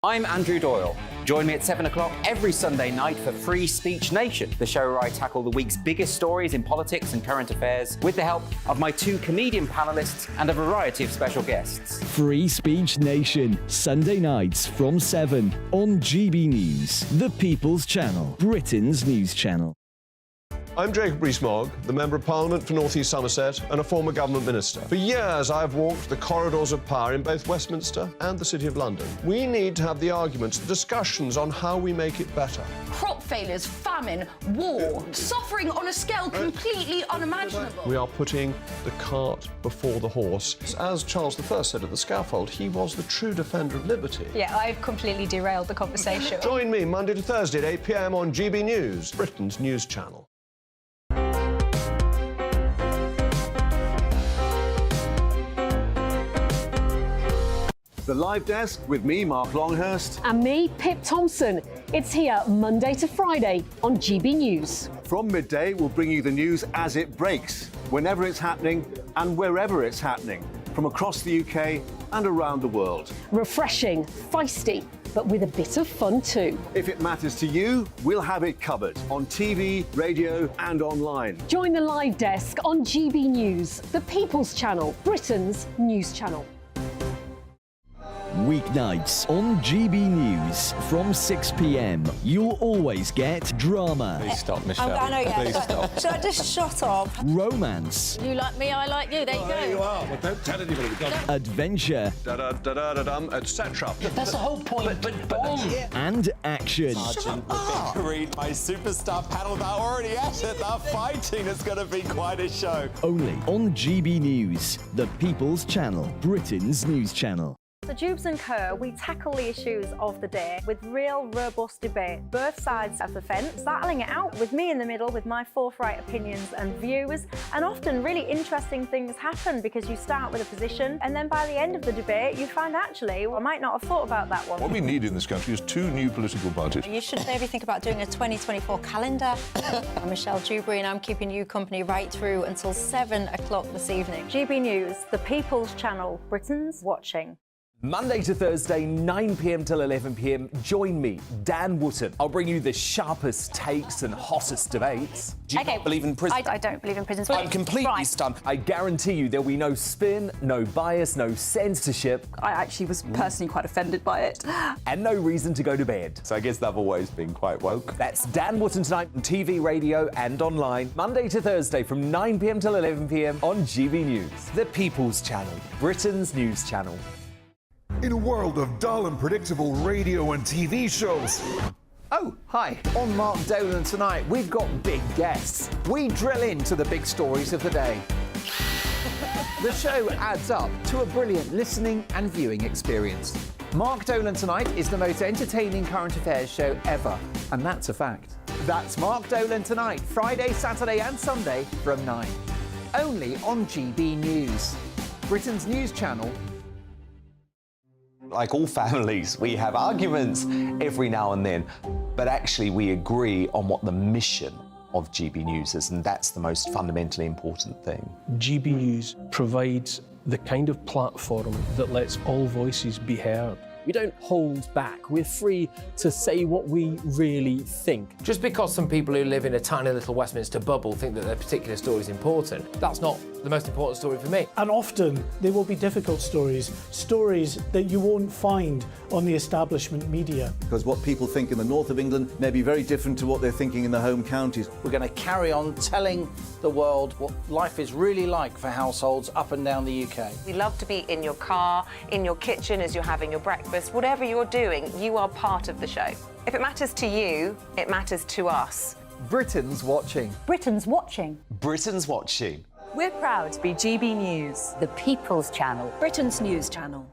I'm Andrew Doyle. Join me at 7 o'clock every Sunday night for Free Speech Nation, the show where I tackle the week's biggest stories in politics and current affairs with the help of my two comedian panellists and a variety of special guests. Free Speech Nation, Sunday nights from 7 on GB News, the People's Channel, Britain's news channel. I'm Jacob Rees-Mogg, the Member of Parliament for North East Somerset and a former government minister. For years, I've walked the corridors of power in both Westminster and the City of London. We need to have the arguments, the discussions on how we make it better. Crop failures, famine, war, suffering on a scale completely unimaginable. We are putting the cart before the horse. As Charles I said at the scaffold, he was the true defender of liberty. Yeah, I've completely derailed the conversation. Join me Monday to Thursday at 8 p.m. on GB News, Britain's news channel. The Live Desk with me, Mark Longhurst. And me, Pip Thompson. It's here Monday to Friday on GB News. From midday, we'll bring you the news as it breaks, whenever it's happening and wherever it's happening, from across the UK and around the world. Refreshing, feisty, but with a bit of fun too. If it matters to you, we'll have it covered on TV, radio and online. Join the Live Desk on GB News, the People's Channel, Britain's news channel. Weeknights on GB News from 6 p.m. You'll always get drama, Please stop, Michelle. I know, yeah. Please stop. Should I just shut up? romance, You like me, I like you. There you go. There you are. Well, don't tell anybody. adventure Da-da-da-da-dum, etc. That's the whole point. But and action. Read my superstar panel. They're already at it. They're fighting. It's going to be quite a show. Only on GB News, the People's Channel, Britain's news channel. So Jubes and Kerr, we tackle the issues of the day with real robust debate, both sides of the fence, battling it out with me in the middle with my forthright opinions and views, and often really interesting things happen because you start with a position and then by the end of the debate you find actually, well, I might not have thought about that one. What we need in this country is two new political parties. You should maybe think about doing a 2024 calendar. I'm Michelle Dewberry and I'm keeping you company right through until 7 o'clock this evening. GB News, the People's Channel, Britain's watching. Monday to Thursday, 9 p.m. till 11 p.m. Join me, Dan Wootton. I'll bring you the sharpest takes and hottest debates. Do you not believe in prison? I don't believe in prisons. I'm completely stunned. I guarantee you there'll be no spin, no bias, no censorship. I actually was personally quite offended by it. And no reason to go to bed. So I guess they've always been quite woke. That's Dan Wootton tonight on TV, radio and online. Monday to Thursday from 9 p.m. till 11 p.m. on GB News. The People's Channel, Britain's news channel. In a world of dull and predictable radio and TV shows. Oh, hi. On Mark Dolan tonight, we've got big guests. We drill into the big stories of the day. The show adds up to a brilliant listening and viewing experience. Mark Dolan Tonight is the most entertaining current affairs show ever, and that's a fact. That's Mark Dolan Tonight, Friday, Saturday and Sunday from 9. Only on GB News, Britain's news channel. Like all families, we have arguments every now and then, but actually we agree on what the mission of GB News is, and that's the most fundamentally important thing. GB News provides the kind of platform that lets all voices be heard. We don't hold back. We're free to say what we really think. Just because some people who live in a tiny little Westminster bubble think that their particular story is important, that's not the most important story for me. And often they will be difficult stories, stories that you won't find on the establishment media. Because what people think in the north of England may be very different to what they're thinking in the home counties. We're going to carry on telling the world what life is really like for households up and down the UK. We love to be in your car, in your kitchen as you're having your breakfast. Whatever you're doing, you are part of the show. If it matters to you, it matters to us. Britain's watching. Britain's watching. Britain's watching. We're proud to be GB News, The People's Channel, Britain's news channel.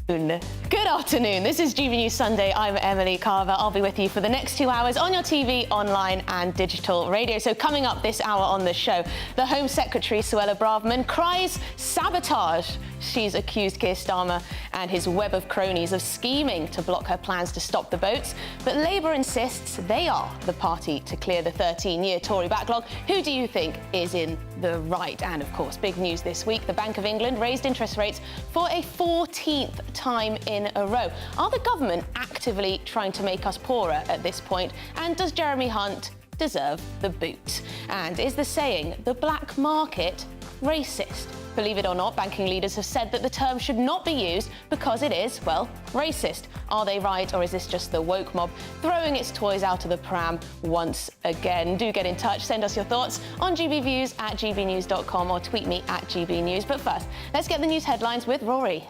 Good afternoon. This is GB News Sunday. I'm Emily Carver. I'll be with you for the next 2 hours on your TV, online and digital radio. So coming up this hour on the show, the Home Secretary, Suella Braverman, cries sabotage. She's accused Keir Starmer and his web of cronies of scheming to block her plans to stop the boats. But Labour insists they are the party to clear the 13-year Tory backlog. Who do you think is in the right? And of course, big news this week, the Bank of England raised interest rates for a 14th time in a row. Are the government actively trying to make us poorer at this point? And does Jeremy Hunt deserve the boot? And is the saying, the black market, racist? Believe it or not, banking leaders have said that the term should not be used because it is, well, racist. Are they right, or is this just the woke mob throwing its toys out of the pram once again? Do get in touch, send us your thoughts on gbviews@gbnews.com or tweet me at gbnews. But first, let's get the news headlines with Rory.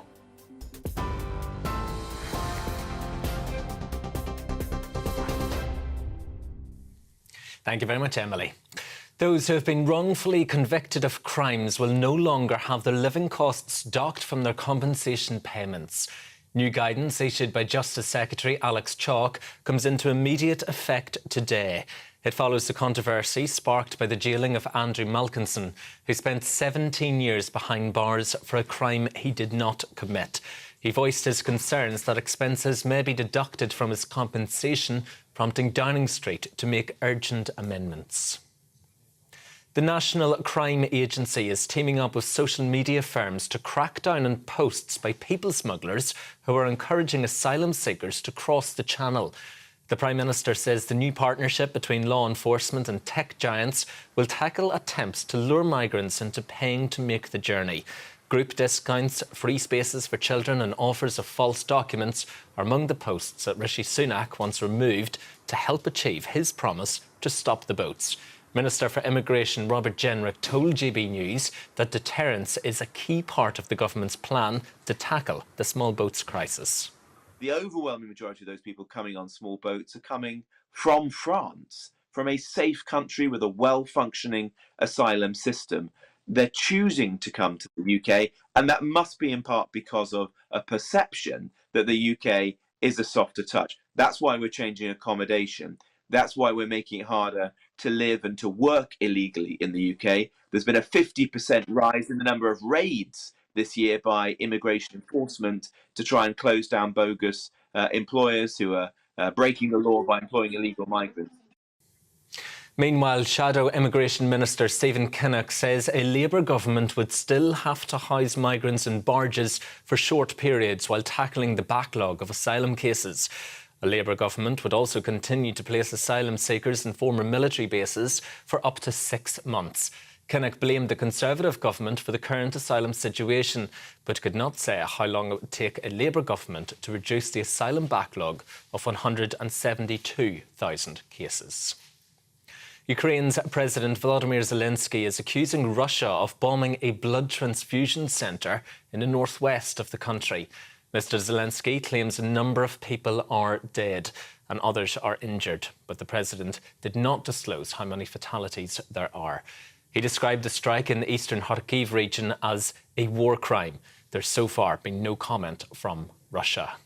Thank you very much, Emily. Those who have been wrongfully convicted of crimes will no longer have their living costs docked from their compensation payments. New guidance issued by Justice Secretary Alex Chalk comes into immediate effect today. It follows the controversy sparked by the jailing of Andrew Malkinson, who spent 17 years behind bars for a crime he did not commit. He voiced his concerns that expenses may be deducted from his compensation, prompting Downing Street to make urgent amendments. The National Crime Agency is teaming up with social media firms to crack down on posts by people smugglers who are encouraging asylum seekers to cross the Channel. The Prime Minister says the new partnership between law enforcement and tech giants will tackle attempts to lure migrants into paying to make the journey. Group discounts, free spaces for children and offers of false documents are among the posts that Rishi Sunak wants removed to help achieve his promise to stop the boats. Minister for Immigration Robert Jenrick told GB News that deterrence is a key part of the government's plan to tackle the small boats crisis. The overwhelming majority of those people coming on small boats are coming from France, from a safe country with a well-functioning asylum system. They're choosing to come to the UK, and that must be in part because of a perception that the UK is a softer touch. That's why we're changing accommodation. That's why we're making it harder to live and to work illegally in the UK. There's been a 50% rise in the number of raids this year by immigration enforcement to try and close down bogus employers who are breaking the law by employing illegal migrants. Meanwhile, Shadow Immigration Minister Stephen Kinnock says a Labour government would still have to house migrants in barges for short periods while tackling the backlog of asylum cases. A Labour government would also continue to place asylum seekers in former military bases for up to 6 months. Kinnock blamed the Conservative government for the current asylum situation, but could not say how long it would take a Labour government to reduce the asylum backlog of 172,000 cases. Ukraine's President Volodymyr Zelensky is accusing Russia of bombing a blood transfusion centre in the northwest of the country. Mr. Zelensky claims a number of people are dead and others are injured, but the president did not disclose how many fatalities there are. He described the strike in the eastern Kharkiv region as a war crime. There's so far been no comment from Russia.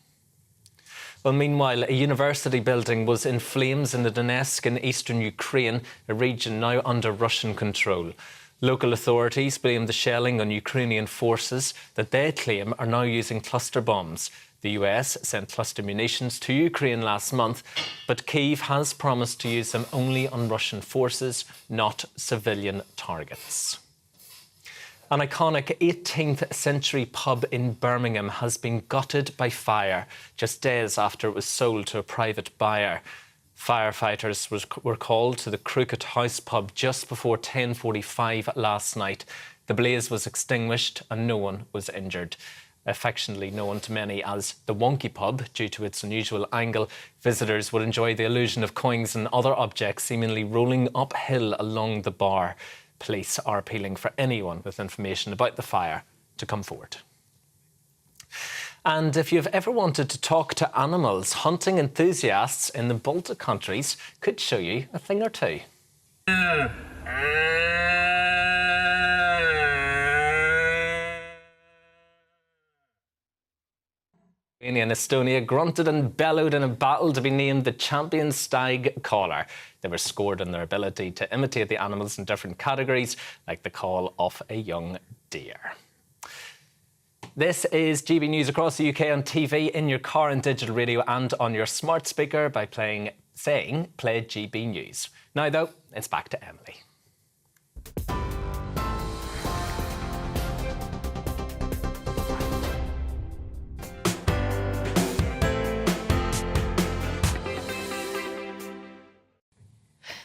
Well, meanwhile, a university building was in flames in the Donetsk in eastern Ukraine, a region now under Russian control. Local authorities blame the shelling on Ukrainian forces that they claim are now using cluster bombs. The US sent cluster munitions to Ukraine last month, but Kyiv has promised to use them only on Russian forces, not civilian targets. An iconic 18th century pub in Birmingham has been gutted by fire just days after it was sold to a private buyer. Firefighters were called to the Crooked House pub just before 10:45 last night. The blaze was extinguished and no one was injured. Affectionately known to many as the Wonky Pub, due to its unusual angle, visitors would enjoy the illusion of coins and other objects seemingly rolling uphill along the bar. Police are appealing for anyone with information about the fire to come forward. And if you've ever wanted to talk to animals, hunting enthusiasts in the Baltic countries could show you a thing or two. Lithuania and Estonia grunted and bellowed in a battle to be named the champion stag caller. They were scored on their ability to imitate the animals in different categories, like the call of a young deer. This is GB News across the UK on TV, in your car and digital radio, and on your smart speaker by saying play GB News. Now though, it's back to Emily.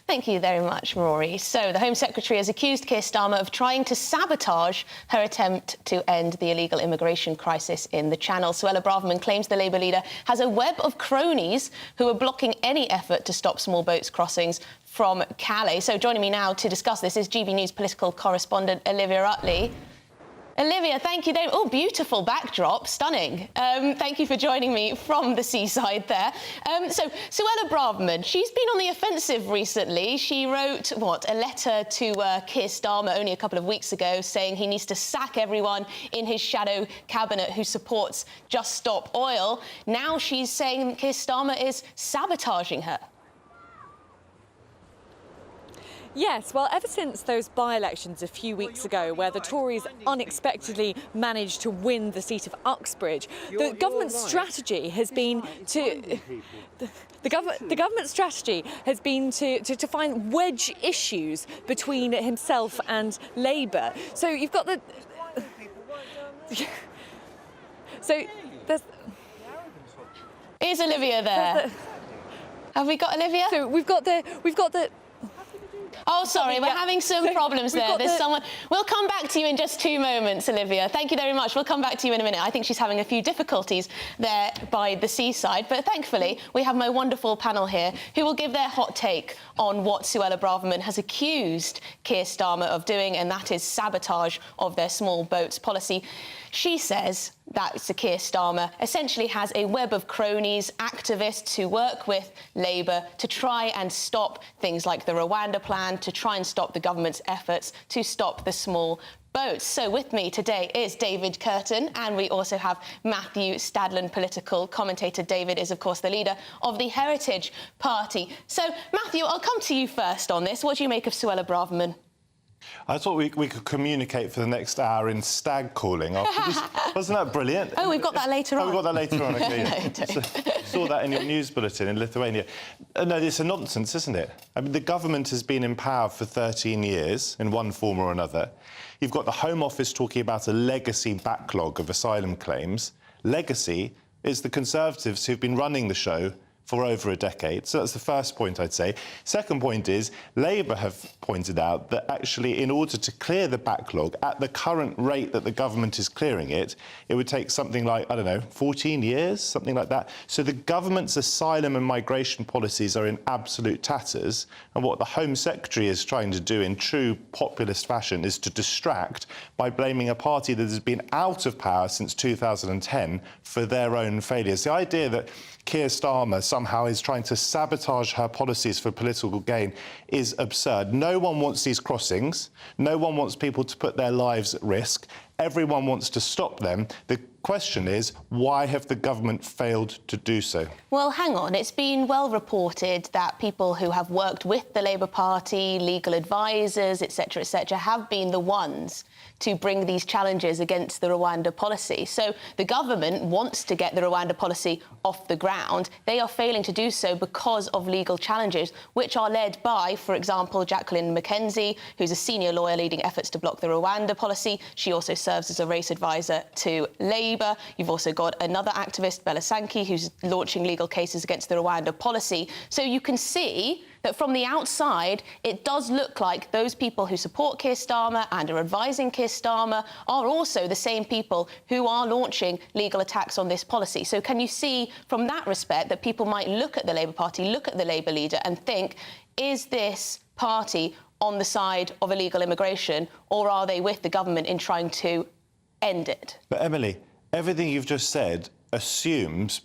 Thank you very much, Rory. So the Home Secretary has accused Keir Starmer of trying to sabotage her attempt to end the illegal immigration crisis in the Channel. Suella Braverman claims the Labour leader has a web of cronies who are blocking any effort to stop small boats crossings from Calais. So joining me now to discuss this is GB News political correspondent Olivia Utley. Olivia, thank you. Oh, beautiful backdrop, stunning. Thank you for joining me from the seaside there. So, Suella Braverman, she's been on the offensive recently. She wrote, a letter to Keir Starmer only a couple of weeks ago saying he needs to sack everyone in his shadow cabinet who supports Just Stop Oil. Now she's saying Keir Starmer is sabotaging her. Yes, well, ever since those by-elections a few weeks ago, where the Tories unexpectedly managed to win the seat of Uxbridge, the government's strategy has been to find wedge issues between himself and Labour. So you've got the Is Olivia there? Have we got Olivia? So we've got the. Oh, sorry, we're having some problems there. There's someone. We'll come back to you in just 2 moments, Olivia. Thank you very much. We'll come back to you in a minute. I think she's having a few difficulties there by the seaside, but thankfully we have my wonderful panel here who will give their hot take on what Suella Braverman has accused Keir Starmer of doing, and that is sabotage of their small boats policy. She says that Sir Keir Starmer essentially has a web of cronies, activists who work with Labour to try and stop things like the Rwanda plan, to try and stop the government's efforts to stop the small boats. So with me today is David Curtin, and we also have Matthew Stadlen, political commentator. David is, of course, the leader of the Heritage Party. So, Matthew, I'll come to you first on this. What do you make of Suella Braverman? I thought we could communicate for the next hour in stag calling after this. Wasn't that brilliant? Oh, we've got that later on. Oh, we've got that later on, okay. No, you don't. Saw that in your news bulletin in Lithuania. No, it's a nonsense, isn't it? I mean, the government has been in power for 13 years in one form or another. You've got the Home Office talking about a legacy backlog of asylum claims. Legacy is the Conservatives who've been running the show for over a decade. So that's the first point I'd say. Second point is Labour have pointed out that actually in order to clear the backlog at the current rate that the government is clearing it, it would take something like, 14 years, something like that. So the government's asylum and migration policies are in absolute tatters. And what the Home Secretary is trying to do in true populist fashion is to distract by blaming a party that has been out of power since 2010 for their own failures. The idea that Keir Starmer somehow is trying to sabotage her policies for political gain is absurd. No one wants these crossings. No one wants people to put their lives at risk. Everyone wants to stop them. The question is, why have the government failed to do so? Well, hang on. It's been well reported that people who have worked with the Labour Party, legal advisers, etc., have been the ones to bring these challenges against the Rwanda policy. So the government wants to get the Rwanda policy off the ground. They are failing to do so because of legal challenges, which are led by, for example, Jacqueline McKenzie, who's a senior lawyer leading efforts to block the Rwanda policy. She also serves as a race advisor to Labour. You've also got another activist, Bella Sankey, who's launching legal cases against the Rwanda policy. So you can see that from the outside, it does look like those people who support Keir Starmer and are advising Keir Starmer are also the same people who are launching legal attacks on this policy. So can you see from that respect that people might look at the Labour Party, look at the Labour leader and think, is this party on the side of illegal immigration, or are they with the government in trying to end it? But Emily, everything you've just said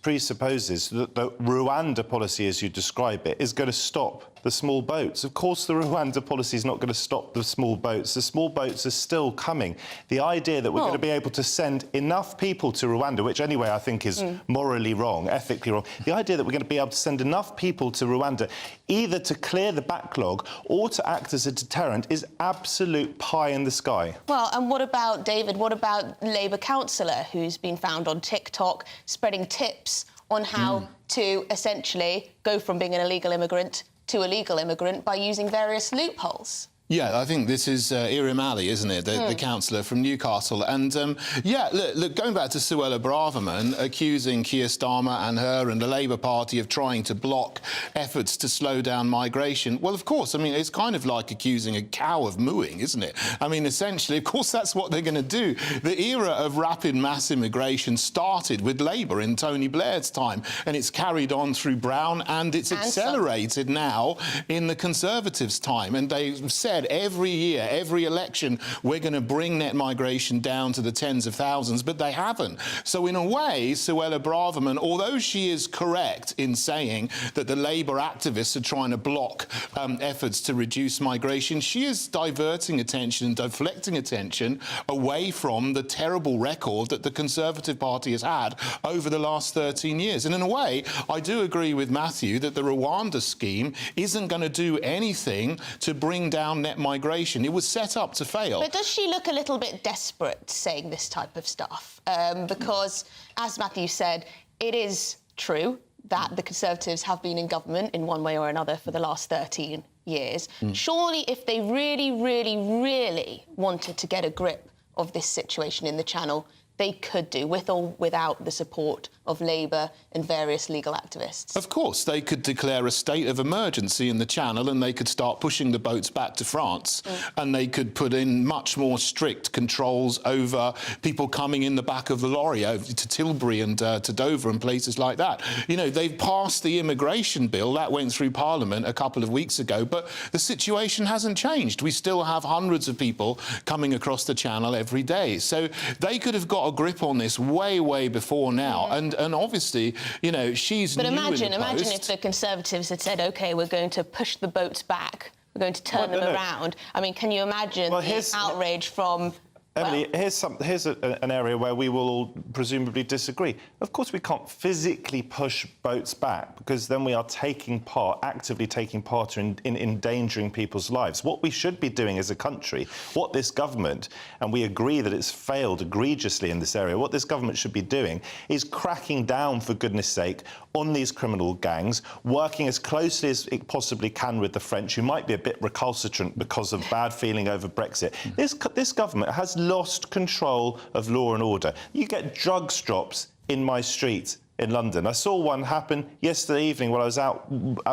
presupposes that the Rwanda policy, as you describe it, is going to stop the small boats. Of course, the Rwanda policy is not going to stop the small boats. The small boats are still coming. The idea that we're going to be able to send enough people to Rwanda, which anyway I think is morally wrong, ethically wrong, the idea that we're going to be able to send enough people to Rwanda either to clear the backlog or to act as a deterrent is absolute pie in the sky. Well, and what about, David, what about Labour councillor who's been found on TikTok spreading tips on how to essentially go from being an illegal immigrant to a legal immigrant by using various loopholes? Yeah, I think this is Iram Ali, isn't it, the councillor from Newcastle. And, yeah, look, going back to Suella Braverman, accusing Keir Starmer and her and the Labour Party of trying to block efforts to slow down migration, well, of course, I mean, it's kind of like accusing a cow of mooing, isn't it? I mean, essentially, of course, that's what they're going to do. The era of rapid mass immigration started with Labour in Tony Blair's time, and it's carried on through Brown, and it's accelerated now in the Conservatives' time. And they've said every year, every election, we're going to bring net migration down to the tens of thousands, but they haven't. So in a way, Suella Braverman, although she is correct in saying that the Labour activists are trying to block efforts to reduce migration, she is diverting attention and deflecting attention away from the terrible record that the Conservative Party has had over the last 13 years. And in a way, I do agree with Matthew that the Rwanda scheme isn't going to do anything to bring down net migration. It was set up to fail. But does she look a little bit desperate saying this type of stuff? Because, as Matthew said, it is true that the Conservatives have been in government in one way or another for the last 13 years. Surely, if they really, really, really wanted to get a grip of this situation in the Channel, they could do, with or without the support of Labour and various legal activists. Of course, they could declare a state of emergency in the Channel and they could start pushing the boats back to France and they could put in much more strict controls over people coming in the back of the lorry over to Tilbury and to Dover and places like that. You know, they've passed the immigration bill. That went through Parliament a couple of weeks ago, but the situation hasn't changed. We still have hundreds of people coming across the Channel every day. So they could have got a grip on this way, way before now. And obviously, you know, she's But new imagine in the post. if the Conservatives had said, OK, we're going to push the boats back, we're going to turn them around. I mean, can you imagine the outrage from... Emily, here's an area where we will all presumably disagree. Of course, we can't physically push boats back because then we are actively taking part in endangering people's lives. What we should be doing as a country, what this government, and we agree that it's failed egregiously in this area, what this government should be doing is cracking down, for goodness sake, on these criminal gangs, working as closely as it possibly can with the French, who might be a bit recalcitrant because of bad feeling over Brexit. This government has lost control of law and order. You get drugs drops in my street in London. I saw one happen yesterday evening while I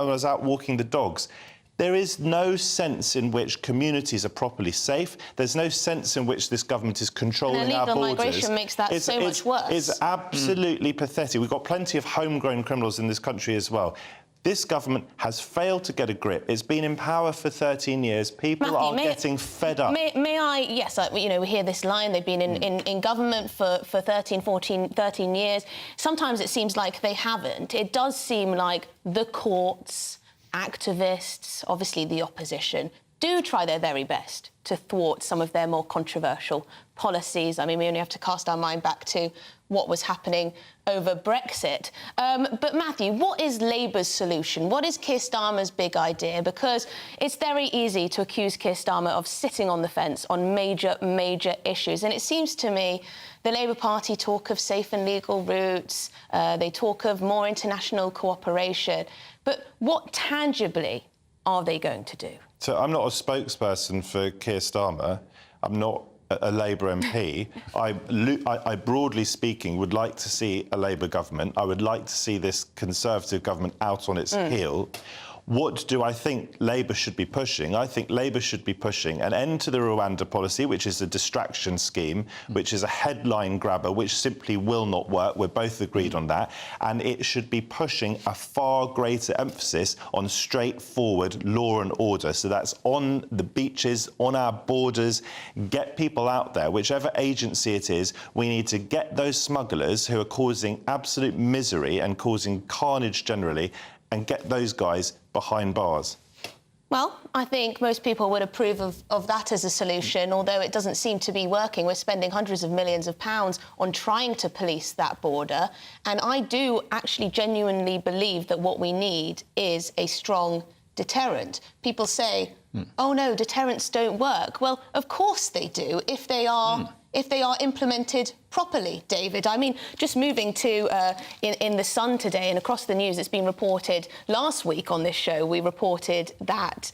was out walking the dogs. There is no sense in which communities are properly safe. There's no sense in which this government is controlling our borders. Illegal migration makes that so much worse. It's absolutely pathetic. We've got plenty of homegrown criminals in this country as well. This government has failed to get a grip. It's been in power for 13 years. People are getting fed up. May I... Yes, you know, we hear this line. They've been in government for 13 years. Sometimes it seems like they haven't. It does seem like the courts, activists, obviously the opposition, do try their very best to thwart some of their more controversial policies. I mean, we only have to cast our mind back to what was happening over Brexit. But, Matthew, what is Labour's solution? What is Keir Starmer's big idea? Because it's very easy to accuse Keir Starmer of sitting on the fence on major, major issues. And it seems to me the Labour Party talk of safe and legal routes, they talk of more international cooperation. But what tangibly are they going to do? So I'm not a spokesperson for Keir Starmer. I'm not a Labour MP. I, broadly speaking, would like to see a Labour government. I would like to see this Conservative government out on its heel. What do I think Labour should be pushing? I think Labour should be pushing an end to the Rwanda policy, which is a distraction scheme, which is a headline grabber, which simply will not work. We're both agreed on that. And it should be pushing a far greater emphasis on straightforward law and order. So that's on the beaches, on our borders, get people out there. Whichever agency it is, we need to get those smugglers who are causing absolute misery and causing carnage generally, and get those guys behind bars. Well, I think most people would approve of that as a solution, although it doesn't seem to be working. We're spending hundreds of millions of pounds on trying to police that border. And I do actually genuinely believe that what we need is a strong deterrent. People say, oh no, deterrents don't work. Well, of course they do, if they are implemented properly, David. I mean, just moving to in The Sun today and across the news, it's been reported last week on this show, we reported that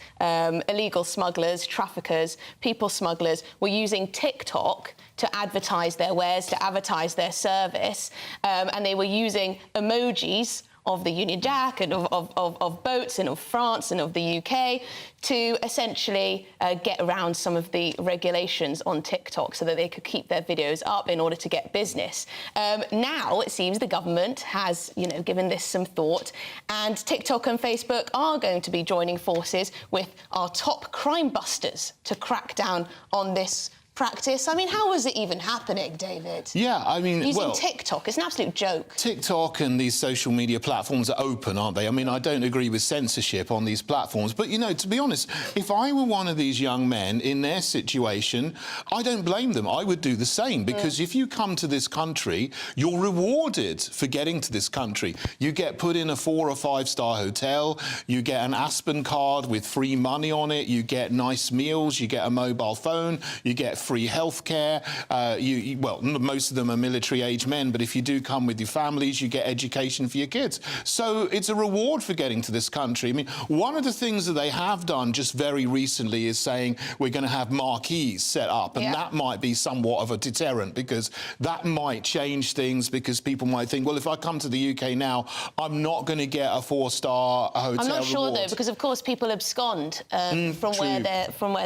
illegal smugglers, traffickers, people smugglers were using TikTok to advertise their wares, to advertise their service, and they were using emojis of the Union Jack and of boats and of France and of the UK to essentially get around some of the regulations on TikTok so that they could keep their videos up in order to get business. Now it seems the government has, given this some thought, and TikTok and Facebook are going to be joining forces with our top crime busters to crack down on this practice. I mean, how is it even happening, David? Yeah, I mean, using TikTok, it's an absolute joke. TikTok and these social media platforms are open, aren't they? I mean, I don't agree with censorship on these platforms, but, to be honest, if I were one of these young men in their situation, I don't blame them. I would do the same, because if you come to this country, you're rewarded for getting to this country. You get put in a 4 or 5-star hotel, you get an Aspen card with free money on it, you get nice meals, you get a mobile phone, you get free healthcare. Well, most of them are military-age men, but if you do come with your families, you get education for your kids. So it's a reward for getting to this country. I mean, one of the things that they have done just very recently is saying we're going to have marquees set up, and that might be somewhat of a deterrent, because that might change things, because people might think, well, if I come to the UK now, I'm not going to get a 4-star hotel. I'm not sure reward. though, because of course people abscond from where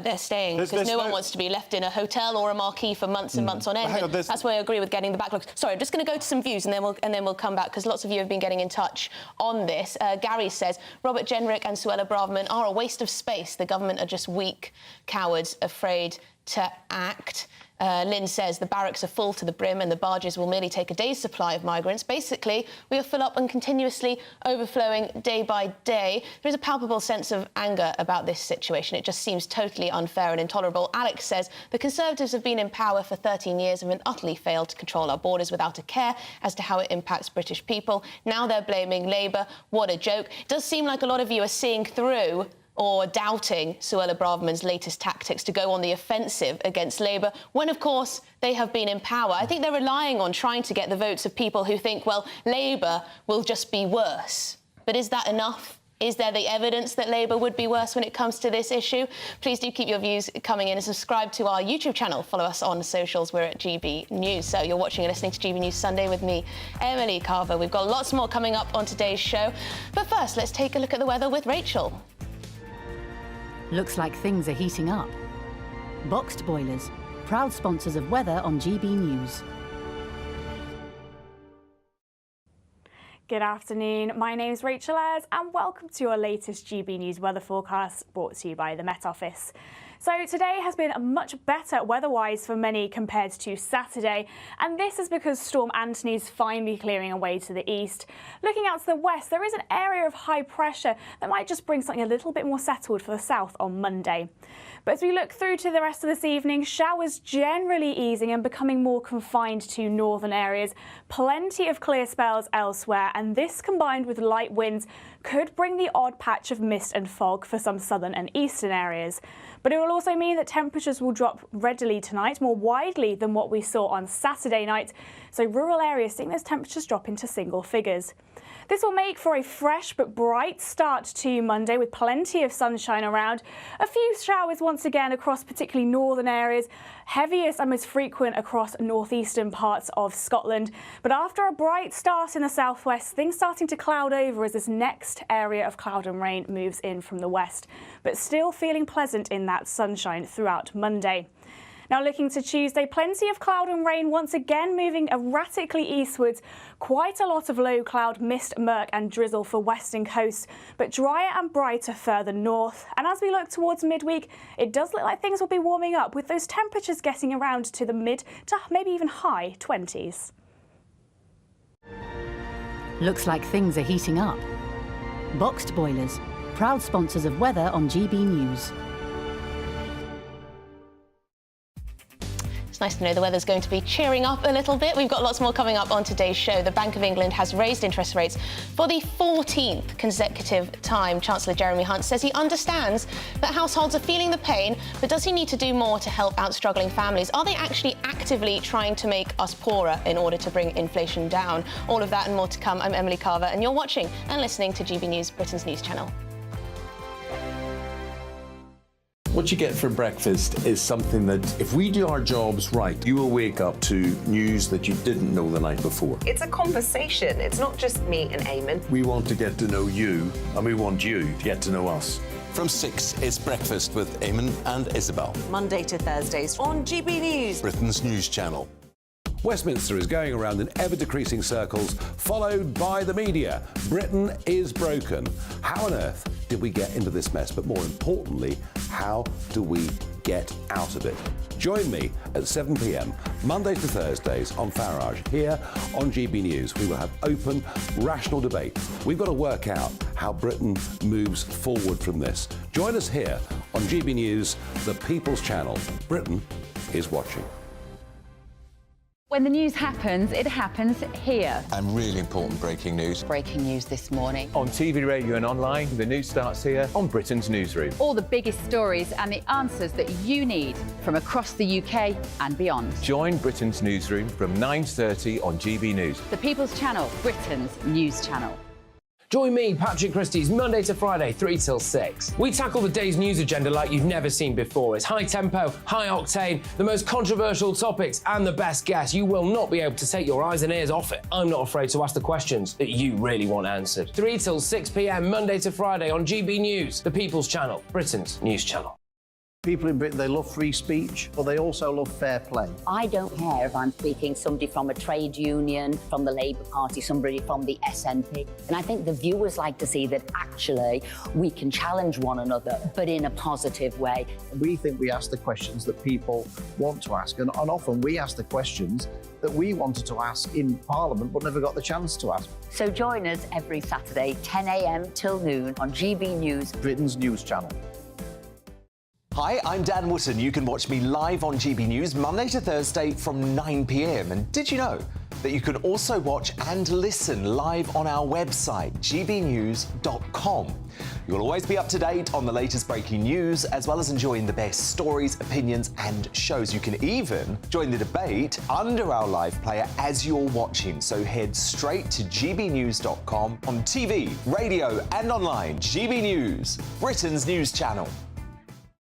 they're staying, because no one wants to be left in a hotel or a marquee for months and months on end. That's why I agree with getting the backlogs. Sorry, I'm just going to go to some views and then we'll come back, because lots of you have been getting in touch on this. Gary says Robert Jenrick and Suella Braverman are a waste of space. The government are just weak cowards afraid to act. Lynn says the barracks are full to the brim and the barges will merely take a day's supply of migrants. Basically, we are full up and continuously overflowing day by day. There is a palpable sense of anger about this situation. It just seems totally unfair and intolerable. Alex says the Conservatives have been in power for 13 years and have utterly failed to control our borders without a care as to how it impacts British people. Now they're blaming Labour. What a joke. It does seem like a lot of you are seeing through or doubting Suella Braverman's latest tactics to go on the offensive against Labour, when, of course, they have been in power. I think they're relying on trying to get the votes of people who think, well, Labour will just be worse. But is that enough? Is there the evidence that Labour would be worse when it comes to this issue? Please do keep your views coming in and subscribe to our YouTube channel. Follow us on socials. We're at GB News. So you're watching and listening to GB News Sunday with me, Emily Carver. We've got lots more coming up on today's show. But first, let's take a look at the weather with Rachel. Looks like things are heating up. Boxed Boilers, proud sponsors of weather on GB News. Good afternoon, my name is Rachel Ayres and welcome to your latest GB News weather forecast brought to you by the Met Office. So today has been much better weather-wise for many compared to Saturday, and this is because Storm Anthony is finally clearing away to the east. Looking out to the west, there is an area of high pressure that might just bring something a little bit more settled for the south on Monday. But as we look through to the rest of this evening, showers generally easing and becoming more confined to northern areas. Plenty of clear spells elsewhere, and this combined with light winds could bring the odd patch of mist and fog for some southern and eastern areas. But it will also mean that temperatures will drop readily tonight, more widely than what we saw on Saturday night. So rural areas seeing those temperatures drop into single figures. This will make for a fresh but bright start to Monday with plenty of sunshine around. A few showers once again across particularly northern areas, heaviest and most frequent across northeastern parts of Scotland. But after a bright start in the southwest, things starting to cloud over as this next area of cloud and rain moves in from the west. But still feeling pleasant in that sunshine throughout Monday. Now looking to Tuesday, plenty of cloud and rain once again moving erratically eastwards. Quite a lot of low cloud, mist, murk and drizzle for western coasts, but drier and brighter further north. And as we look towards midweek, it does look like things will be warming up with those temperatures getting around to the mid to maybe even high 20s. Looks like things are heating up. Boxed Boilers, proud sponsors of weather on GB News. It's nice to know the weather's going to be cheering up a little bit. We've got lots more coming up on today's show. The Bank of England has raised interest rates for the 14th consecutive time. Chancellor Jeremy Hunt says he understands that households are feeling the pain, but does he need to do more to help out struggling families? Are they actually actively trying to make us poorer in order to bring inflation down? All of that and more to come. I'm Emily Carver, and you're watching and listening to GB News, Britain's news channel. What you get for breakfast is something that, if we do our jobs right, you will wake up to news that you didn't know the night before. It's a conversation. It's not just me and Eamon. We want to get to know you, and we want you to get to know us. From 6, it's Breakfast with Eamon and Isabel. Monday to Thursdays on GB News, Britain's news channel. Westminster is going around in ever-decreasing circles, followed by the media. Britain is broken. How on earth did we get into this mess? But more importantly, how do we get out of it? Join me at 7 p.m, Mondays to Thursdays on Farage, here on GB News. We will have open, rational debate. We've got to work out how Britain moves forward from this. Join us here on GB News, the People's Channel. Britain is watching. When the news happens, it happens here. And really important breaking news. Breaking news this morning. On TV, radio and online, the news starts here on Britain's Newsroom. All the biggest stories and the answers that you need from across the UK and beyond. Join Britain's Newsroom from 9:30 on GB News. The People's Channel, Britain's news channel. Join me, Patrick Christie's, Monday to Friday, 3 till 6. We tackle the day's news agenda like you've never seen before. It's high tempo, high octane, the most controversial topics and the best guests. You will not be able to take your eyes and ears off it. I'm not afraid to ask the questions that you really want answered. 3 till 6 p.m, Monday to Friday on GB News, the People's Channel, Britain's news channel. People in Britain, they love free speech, but they also love fair play. I don't care if I'm speaking somebody from a trade union, from the Labour Party, somebody from the SNP. And I think the viewers like to see that actually we can challenge one another, but in a positive way. We think we ask the questions that people want to ask, and often we ask the questions that we wanted to ask in Parliament but never got the chance to ask. So join us every Saturday, 10 a.m. till noon on GB News, Britain's news channel. Hi, I'm Dan Wootton. You can watch me live on GB News Monday to Thursday from 9 p.m. And did you know that you can also watch and listen live on our website, gbnews.com. You'll always be up to date on the latest breaking news, as well as enjoying the best stories, opinions and shows. You can even join the debate under our live player as you're watching. So head straight to gbnews.com on TV, radio and online. GB News, Britain's news channel.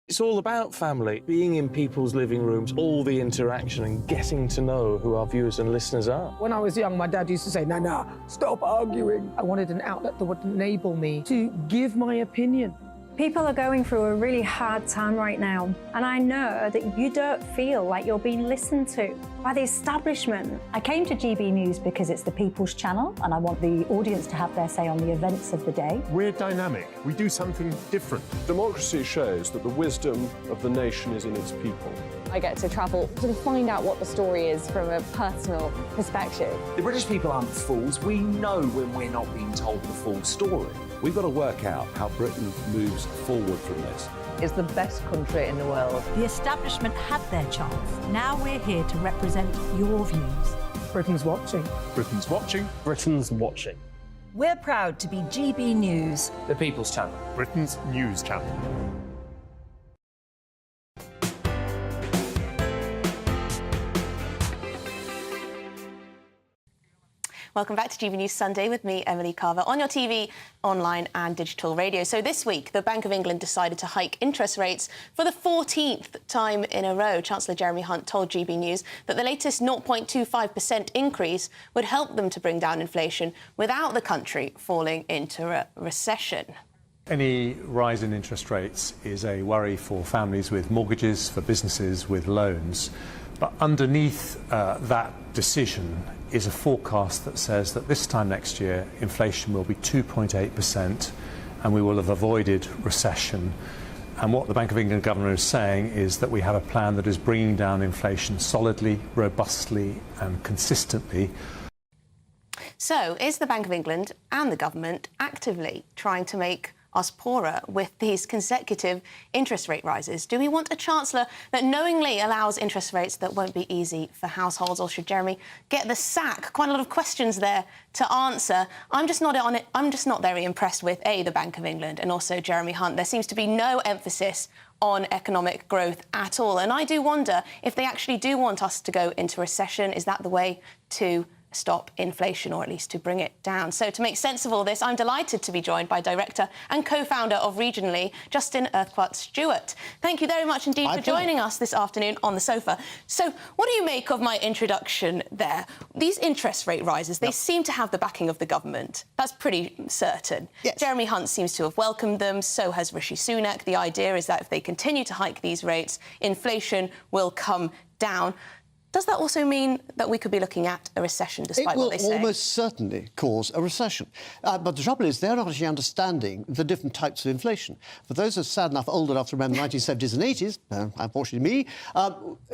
It's all about family, being in people's living rooms, all the interaction and getting to know who our viewers and listeners are. When I was young, my dad used to say, Nana, stop arguing. I wanted an outlet that would enable me to give my opinion. People are going through a really hard time right now, and I know that you don't feel like you're being listened to by the establishment. I came to GB News because it's the People's Channel, and I want the audience to have their say on the events of the day. We're dynamic. We do something different. Democracy shows that the wisdom of the nation is in its people. I get to travel to find out what the story is from a personal perspective. The British people aren't fools. We know when we're not being told the full story. We've got to work out how Britain moves forward from this. It's the best country in the world. The establishment had their chance. Now we're here to represent your views. Britain's watching. Britain's watching. Britain's watching. We're proud to be GB News, The People's Channel, Britain's news channel. Welcome back to GB News Sunday with me, Emily Carver, on your TV, online and digital radio. So this week, the Bank of England decided to hike interest rates for the 14th time in a row. Chancellor Jeremy Hunt told GB News that the latest 0.25% increase would help them to bring down inflation without the country falling into a recession. Any rise in interest rates is a worry for families with mortgages, for businesses with loans. But underneath that decision is a forecast that says that this time next year inflation will be 2.8% and we will have avoided recession. And what the Bank of England governor is saying is that we have a plan that is bringing down inflation solidly, robustly and consistently. So is the Bank of England and the government actively trying to make us poorer with these consecutive interest rate rises? Do we want a chancellor that knowingly allows interest rates that won't be easy for households, or should Jeremy get the sack? Quite a lot of questions there to answer. I'm just not very impressed with the Bank of England and also Jeremy Hunt. There seems to be no emphasis on economic growth at all, and I do wonder if they actually do want us to go into recession. Is that the way to stop inflation, or at least to bring it down? So to make sense of all this, I'm delighted to be joined by director and co-founder of Regionally, Justin Urquhart-Stewart. Thank you very much indeed for joining us this afternoon on The Sofa. So what do you make of my introduction there? These interest rate rises, they seem to have the backing of the government. That's pretty certain. Yes. Jeremy Hunt seems to have welcomed them, so has Rishi Sunak. The idea is that if they continue to hike these rates, inflation will come down. Does that also mean that we could be looking at a recession, despite what they say? It will almost certainly cause a recession. But the trouble is, they're not actually understanding the different types of inflation. For those who are sad enough, old enough to remember the 1970s and 80s, unfortunately me,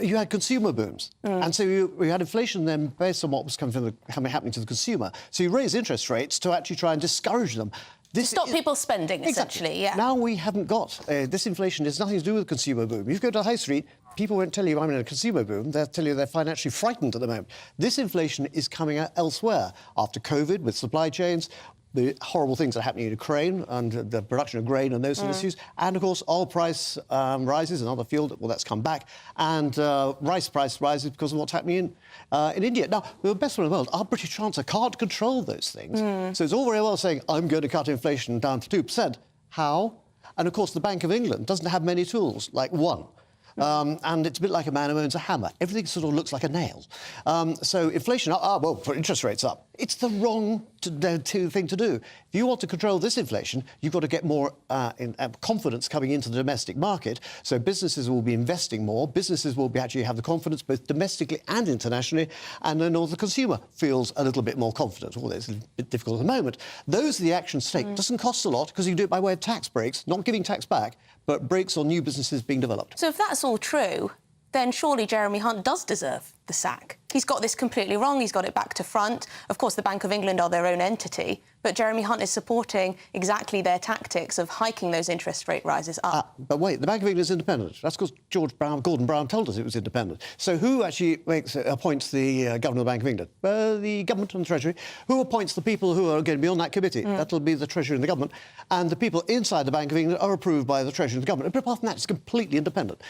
you had consumer booms. And so you had inflation then based on what was happening to the consumer. So you raise interest rates to actually try and discourage them. To stop people spending, essentially, yeah. Now we haven't got... this inflation has nothing to do with the consumer boom. You go to the high street, people won't tell you I'm in a consumer boom. They'll tell you they're financially frightened at the moment. This inflation is coming out elsewhere. After COVID, with supply chains, the horrible things that are happening in Ukraine and the production of grain and those sort of issues. And, of course, oil price rises, another field, well, that's come back. And rice price rises because of what's happening in India. Now, the best one in the world, our British Chancellor can't control those things. So it's all very well saying, I'm going to cut inflation down to 2%. How? And, of course, the Bank of England doesn't have many tools, like one. And it's a bit like a man who owns a hammer. Everything sort of looks like a nail. So inflation, well, put interest rates up. It's the wrong thing to do. If you want to control this inflation, you've got to get more confidence coming into the domestic market. So businesses will be investing more. Businesses will actually have the confidence both domestically and internationally. And then all the consumer feels a little bit more confident. Well, it's a bit difficult at the moment. Those are the actions to take. It doesn't cost a lot because you can do it by way of tax breaks, not giving tax back, but breaks on new businesses being developed. So if that's all true, then surely Jeremy Hunt does deserve the sack. He's got this completely wrong. He's got it back to front. Of course, the Bank of England are their own entity, but Jeremy Hunt is supporting exactly their tactics of hiking those interest rate rises up. But wait, the Bank of England is independent. That's because Gordon Brown told us it was independent. So who actually appoints the Governor of the Bank of England? The government and the Treasury. Who appoints the people who are going to be on that committee? That'll be the Treasury and the government. And the people inside the Bank of England are approved by the Treasury and the government. But apart from that, it's completely independent.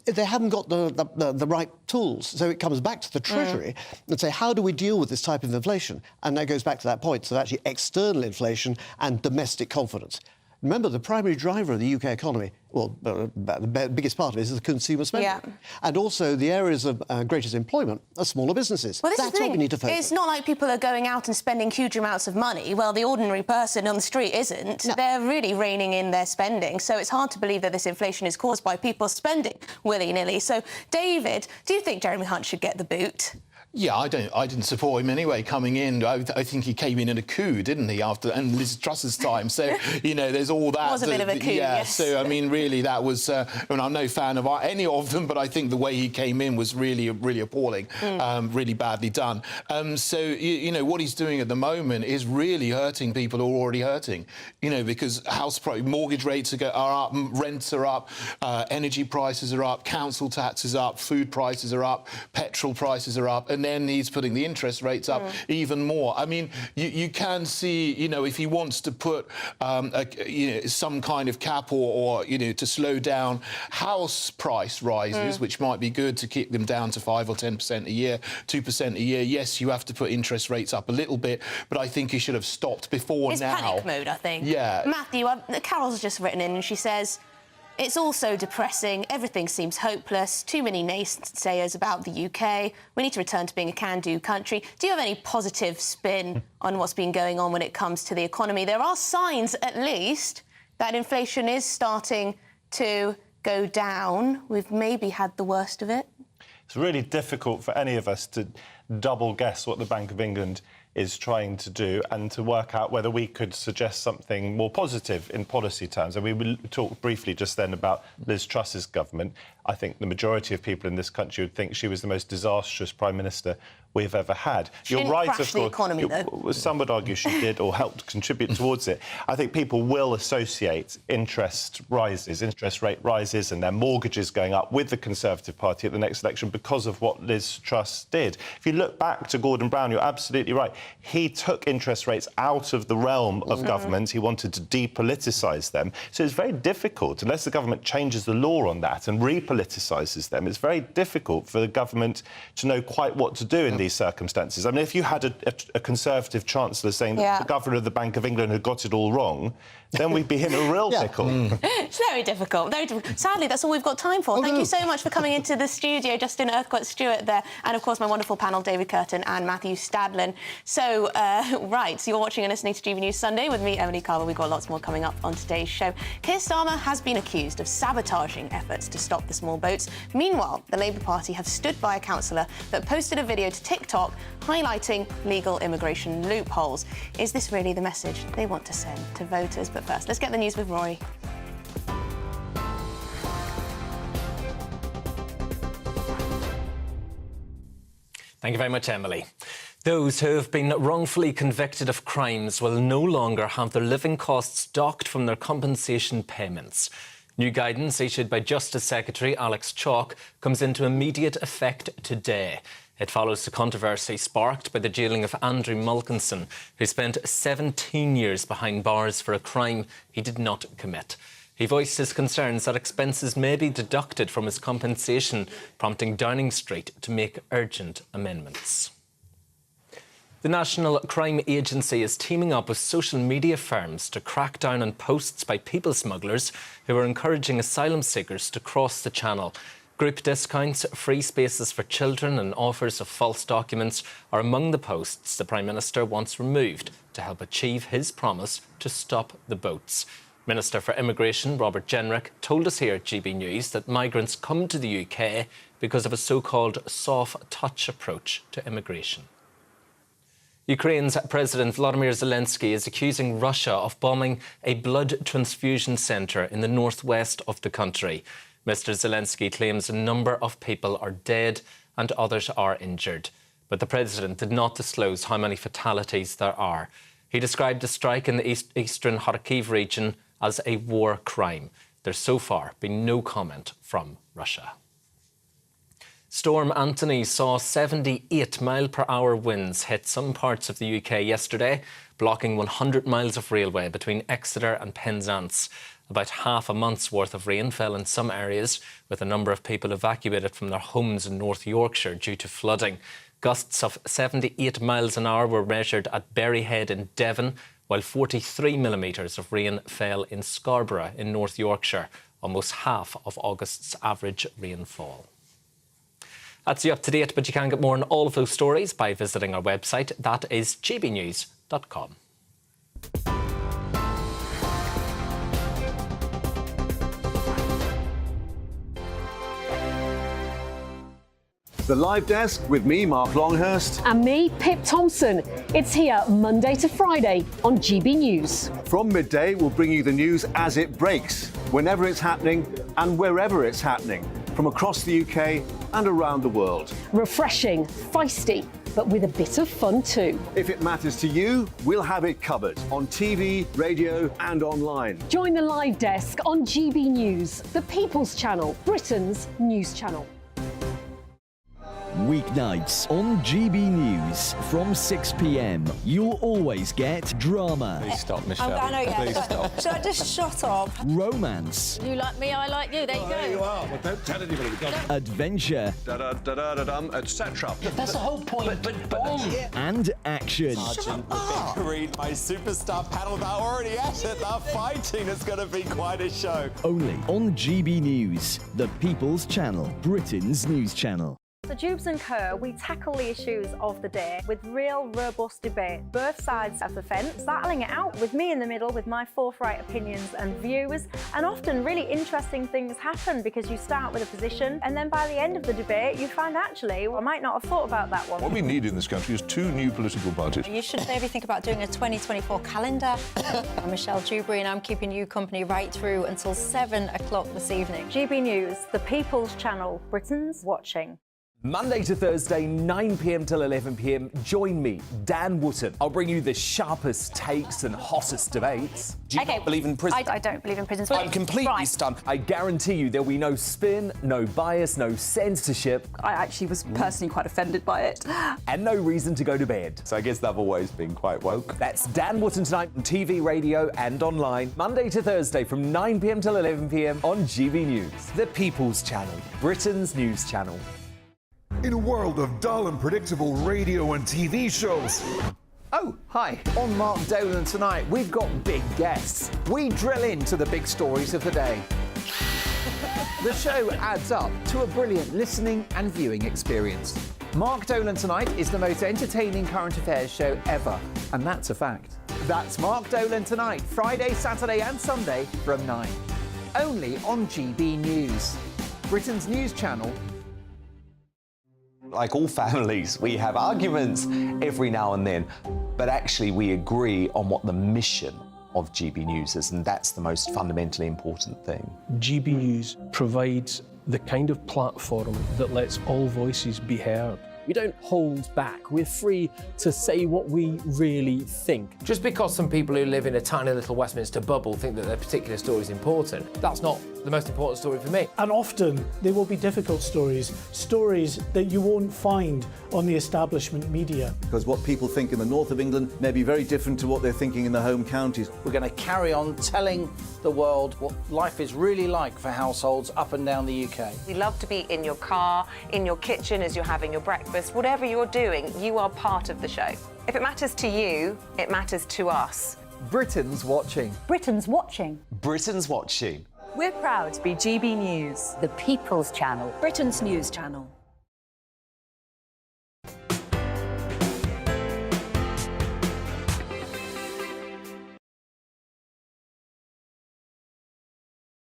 They haven't got the right tools. So it comes back to the Treasury and say, how do we deal with this type of inflation? And that goes back to that point, so actually external inflation and domestic confidence. Remember, the primary driver of the UK economy, well, the biggest part of it is the consumer spending. Yeah. And also the areas of greatest employment are smaller businesses. Well, That's what we need to focus on. It's not like people are going out and spending huge amounts of money. Well, the ordinary person on the street isn't. No. They're really reining in their spending. So it's hard to believe that this inflation is caused by people spending willy-nilly. So, David, do you think Jeremy Hunt should get the boot? Yeah, I didn't support him anyway coming in. I think he came in a coup, didn't he, and Liz Truss's time. So, you know, there's all that. It was a bit of a coup, yes. So, I mean, really, that was... I'm no fan of any of them, but I think the way he came in was really, really appalling, really badly done. So, you know, what he's doing at the moment is really hurting people who are already hurting, you know, because mortgage rates are up, rents are up, energy prices are up, council taxes are up, food prices are up, petrol prices are up, and then he's putting the interest rates up even more. I mean, you can see, you know, if he wants to put some kind of cap or you know, to slow down house price rises, which might be good to keep them down to 5 or 10% a year, 2% a year. Yes, you have to put interest rates up a little bit, but I think he should have stopped before it's now. It's panic mode, I think. Yeah. Matthew, Carol's just written in and she says, it's all so depressing. Everything seems hopeless. Too many naysayers about the UK. We need to return to being a can-do country. Do you have any positive spin on what's been going on when it comes to the economy? There are signs, at least, that inflation is starting to go down. We've maybe had the worst of it. It's really difficult for any of us to double guess what the Bank of England is trying to do and to work out whether we could suggest something more positive in policy terms. And we talked briefly just then about Liz Truss's government. I think the majority of people in this country would think she was the most disastrous Prime Minister we've ever had. She didn't crash the economy, though. Some would argue she did or helped contribute towards it. I think people will associate interest rate rises and their mortgages going up with the Conservative Party at the next election because of what Liz Truss did. If you look back to Gordon Brown, you're absolutely right. He took interest rates out of the realm of government. He wanted to depoliticise them. So it's very difficult, unless the government changes the law on that and repoliticises them, it's very difficult for the government to know quite what to do in these circumstances. I mean, if you had a Conservative Chancellor saying that the Governor of the Bank of England had got it all wrong, then we'd be in a real pickle. It's very difficult, very difficult. Sadly, that's all we've got time for. Thank you so much for coming into the studio, Justin Urquhart-Stewart there, and, of course, my wonderful panel, David Curtin and Matthew Stadlin. So, so you're watching and listening to GB News Sunday with me, Emily Carver. We've got lots more coming up on today's show. Keir Starmer has been accused of sabotaging efforts to stop the small boats. Meanwhile, the Labour Party have stood by a councillor that posted a video to TikTok highlighting legal immigration loopholes. Is this really the message they want to send to voters? But first, let's get the news with Rory. Thank you very much, Emily. Those who have been wrongfully convicted of crimes will no longer have their living costs docked from their compensation payments. New guidance issued by Justice Secretary Alex Chalk comes into immediate effect today. It follows the controversy sparked by the jailing of Andrew Mulkinson, who spent 17 years behind bars for a crime he did not commit. He voiced his concerns that expenses may be deducted from his compensation, prompting Downing Street to make urgent amendments. The National Crime Agency is teaming up with social media firms to crack down on posts by people smugglers who are encouraging asylum seekers to cross the Channel. Group discounts, free spaces for children and offers of false documents are among the posts the Prime Minister wants removed to help achieve his promise to stop the boats. Minister for Immigration Robert Jenrick told us here at GB News that migrants come to the UK because of a so-called soft touch approach to immigration. Ukraine's President Volodymyr Zelensky is accusing Russia of bombing a blood transfusion centre in the northwest of the country. Mr. Zelensky claims a number of people are dead and others are injured. But the president did not disclose how many fatalities there are. He described the strike in the eastern Kharkiv region as a war crime. There's so far been no comment from Russia. Storm Anthony saw 78-mile-per-hour winds hit some parts of the UK yesterday, blocking 100 miles of railway between Exeter and Penzance. About half a month's worth of rain fell in some areas, with a number of people evacuated from their homes in North Yorkshire due to flooding. Gusts of 78 miles an hour were measured at Berryhead in Devon, while 43 millimetres of rain fell in Scarborough in North Yorkshire, almost half of August's average rainfall. That's you up to date, but you can get more on all of those stories by visiting our website. That is gbnews.com. The Live Desk with me, Mark Longhurst. And me, Pip Thompson. It's here Monday to Friday on GB News. From midday, we'll bring you the news as it breaks, whenever it's happening and wherever it's happening, from across the UK and around the world. Refreshing, feisty, but with a bit of fun too. If it matters to you, we'll have it covered on TV, radio and online. Join the Live Desk on GB News, the People's Channel, Britain's news channel. Weeknights on GB News from 6 p.m. You'll always get drama. Please stop, Michelle. I know, yeah. Please stop. Should I just shut up? Romance. You like me, I like you. There you go. There you are. Well, don't tell anybody. Adventure. Etc. That's the whole point. But and action. Read my superstar panel. They're already at it. They're fighting. It's going to be quite a show. Only on GB News, the People's Channel, Britain's news channel. So Jubes and Kerr, we tackle the issues of the day with real robust debate, both sides of the fence, battling it out with me in the middle with my forthright opinions and views. And often really interesting things happen because you start with a position and then by the end of the debate you find actually, well, I might not have thought about that one. What we need in this country is 2 new political parties. You should maybe think about doing a 2024 calendar. I'm Michelle Dewberry and I'm keeping you company right through until 7 o'clock this evening. GB News, the People's Channel, Britain's watching. Monday to Thursday, 9 p.m. till 11 p.m. Join me, Dan Wootton. I'll bring you the sharpest takes and hottest debates. Do you not believe in prison? I don't believe in prisons. I'm completely stunned. I guarantee you there'll be no spin, no bias, no censorship. I actually was personally quite offended by it. And no reason to go to bed. So I guess they've always been quite woke. That's Dan Wootton tonight on TV, radio and online. Monday to Thursday from 9 p.m. till 11 p.m. on GB News. The People's Channel, Britain's news channel. In a world of dull and predictable radio and TV shows. Oh, hi. On Mark Dolan tonight, we've got big guests. We drill into the big stories of the day. The show adds up to a brilliant listening and viewing experience. Mark Dolan Tonight is the most entertaining current affairs show ever, and that's a fact. That's Mark Dolan Tonight, Friday, Saturday and Sunday from 9. Only on GB News, Britain's news channel. Like all families, we have arguments every now and then, but actually we agree on what the mission of GB News is, and that's the most fundamentally important thing. GB News provides the kind of platform that lets all voices be heard. We don't hold back. We're free to say what we really think. Just because some people who live in a tiny little Westminster bubble think that their particular story is important, that's not the most important story for me. And often there will be difficult stories that you won't find on the establishment media. Because what people think in the north of England may be very different to what they're thinking in the home counties. We're going to carry on telling the world what life is really like for households up and down the UK. We love to be in your car, in your kitchen as you're having your breakfast. Whatever you're doing, you are part of the show. If it matters to you, it matters to us. Britain's watching. Britain's watching. Britain's watching. We're proud to be GB News, The People's Channel, Britain's news channel.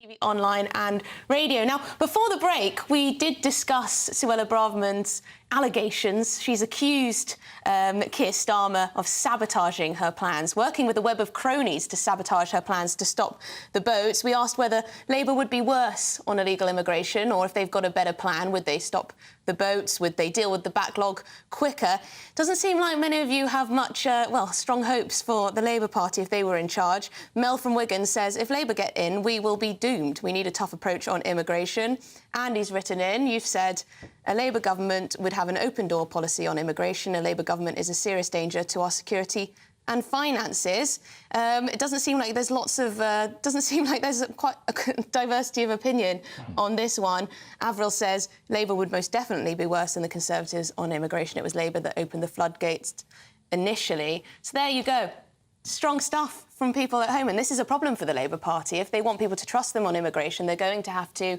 TV, online and radio. Now, before the break, we did discuss Suella Braverman's allegations. She's accused Keir Starmer of sabotaging her plans, working with a web of cronies to sabotage her plans to stop the boats. We asked whether Labour would be worse on illegal immigration, or if they've got a better plan, would they stop the boats? Would they deal with the backlog quicker? Doesn't seem like many of you have much, strong hopes for the Labour Party if they were in charge. Mel from Wigan says, if Labour get in, we will be doomed. We need a tough approach on immigration. Andy's written in, you've said, a Labour government would have an open-door policy on immigration. A Labour government is a serious danger to our security and finances. It doesn't seem like there's quite a diversity of opinion on this one. Avril says Labour would most definitely be worse than the Conservatives on immigration. It was Labour that opened the floodgates initially. So there you go. Strong stuff from people at home, and this is a problem for the Labour Party. If they want people to trust them on immigration, they're going to have to,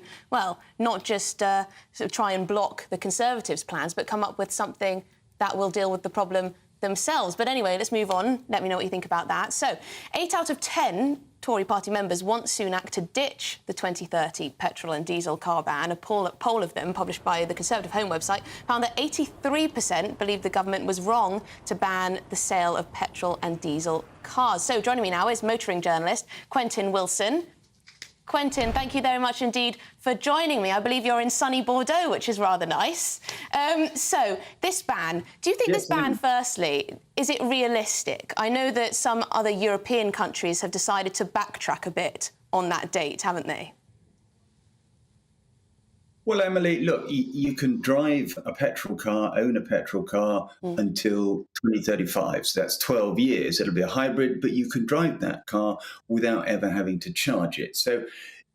not just sort of try and block the Conservatives' plans, but come up with something that will deal with the problem themselves. But anyway, let's move on. Let me know what you think about that. So, 8 out of 10 Tory party members want Sunak to ditch the 2030 petrol and diesel car ban. A poll of them, published by the Conservative Home website, found that 83% believed the government was wrong to ban the sale of petrol and diesel cars. So joining me now is motoring journalist Quentin Wilson. Quentin, thank you very much indeed for joining me. I believe you're in sunny Bordeaux, which is rather nice. So, this ban, do you think this ban, firstly, is it realistic? I know that some other European countries have decided to backtrack a bit on that date, haven't they? Well, Emily, look, you can drive a petrol car, own a petrol car until 2035. So that's 12 years. It'll be a hybrid, but you can drive that car without ever having to charge it. So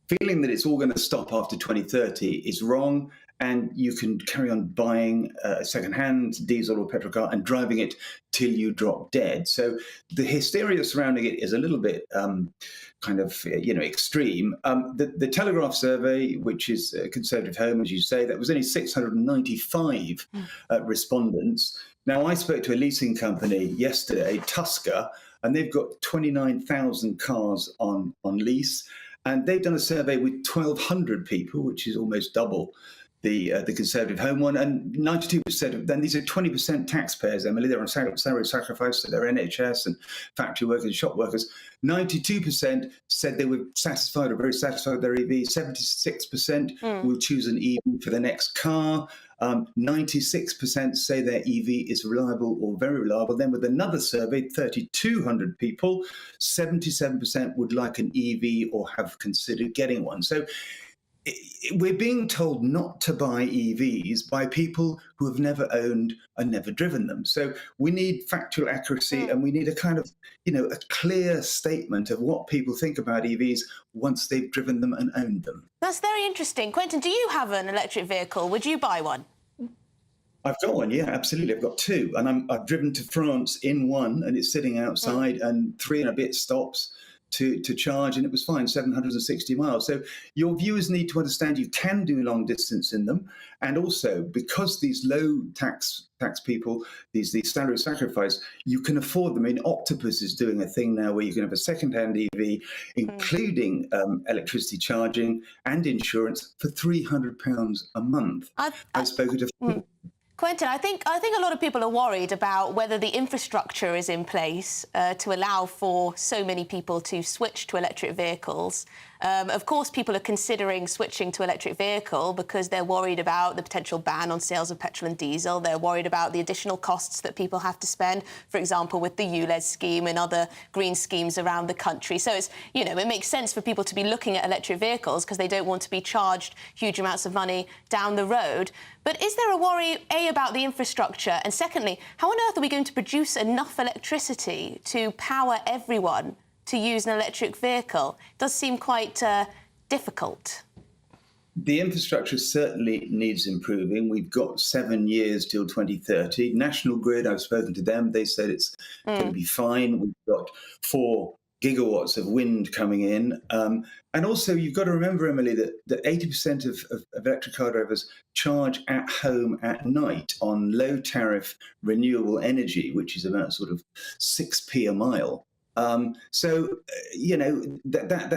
feeling that it's all going to stop after 2030 is wrong. And you can carry on buying a second-hand diesel or petrol car and driving it till you drop dead. So the hysteria surrounding it is a little bit extreme. The Telegraph survey, which is a Conservative Home, as you say, that was only 695 respondents. Now, I spoke to a leasing company yesterday, Tusker, and they've got 29,000 cars on lease. And they've done a survey with 1,200 people, which is almost double the Conservative Home one, and 92% of them, these are 20% taxpayers, Emily, they're on salary sacrifice, so they're NHS and factory workers, shop workers. 92% said they were satisfied or very satisfied with their EV. 76% will choose an EV for the next car. 96% say their EV is reliable or very reliable. Then with another survey, 3,200 people, 77% would like an EV or have considered getting one. So we're being told not to buy EVs by people who have never owned and never driven them. So we need factual accuracy, and we need a kind of, a clear statement of what people think about EVs once they've driven them and owned them. That's very interesting. Quentin, do you have an electric vehicle? Would you buy one? I've got one, yeah, absolutely. I've got two, and I've driven to France in one, and it's sitting outside, and 3 and a bit stops to charge, and it was fine, 760 miles. So your viewers need to understand you can do long distance in them, and also because these low tax people, these salary sacrifice, you can afford them. I mean, Octopus is doing a thing now where you can have a second-hand EV, including electricity charging and insurance, for £300 a month. I've spoken to. Quentin, I think a lot of people are worried about whether the infrastructure is in place to allow for so many people to switch to electric vehicles. Of course, people are considering switching to electric vehicle because they're worried about the potential ban on sales of petrol and diesel. They're worried about the additional costs that people have to spend, for example, with the ULEZ scheme and other green schemes around the country. So it's, it makes sense for people to be looking at electric vehicles because they don't want to be charged huge amounts of money down the road. But is there a worry, A, about the infrastructure? And secondly, how on earth are we going to produce enough electricity to power everyone to use an electric vehicle? It does seem quite difficult. The infrastructure certainly needs improving. We've got 7 years till 2030. National Grid, I've spoken to them. They said it's going to be fine. We've got 4 gigawatts of wind coming in. And also, you've got to remember, Emily, that 80% of electric car drivers charge at home at night on low tariff renewable energy, which is about sort of 6p a mile. That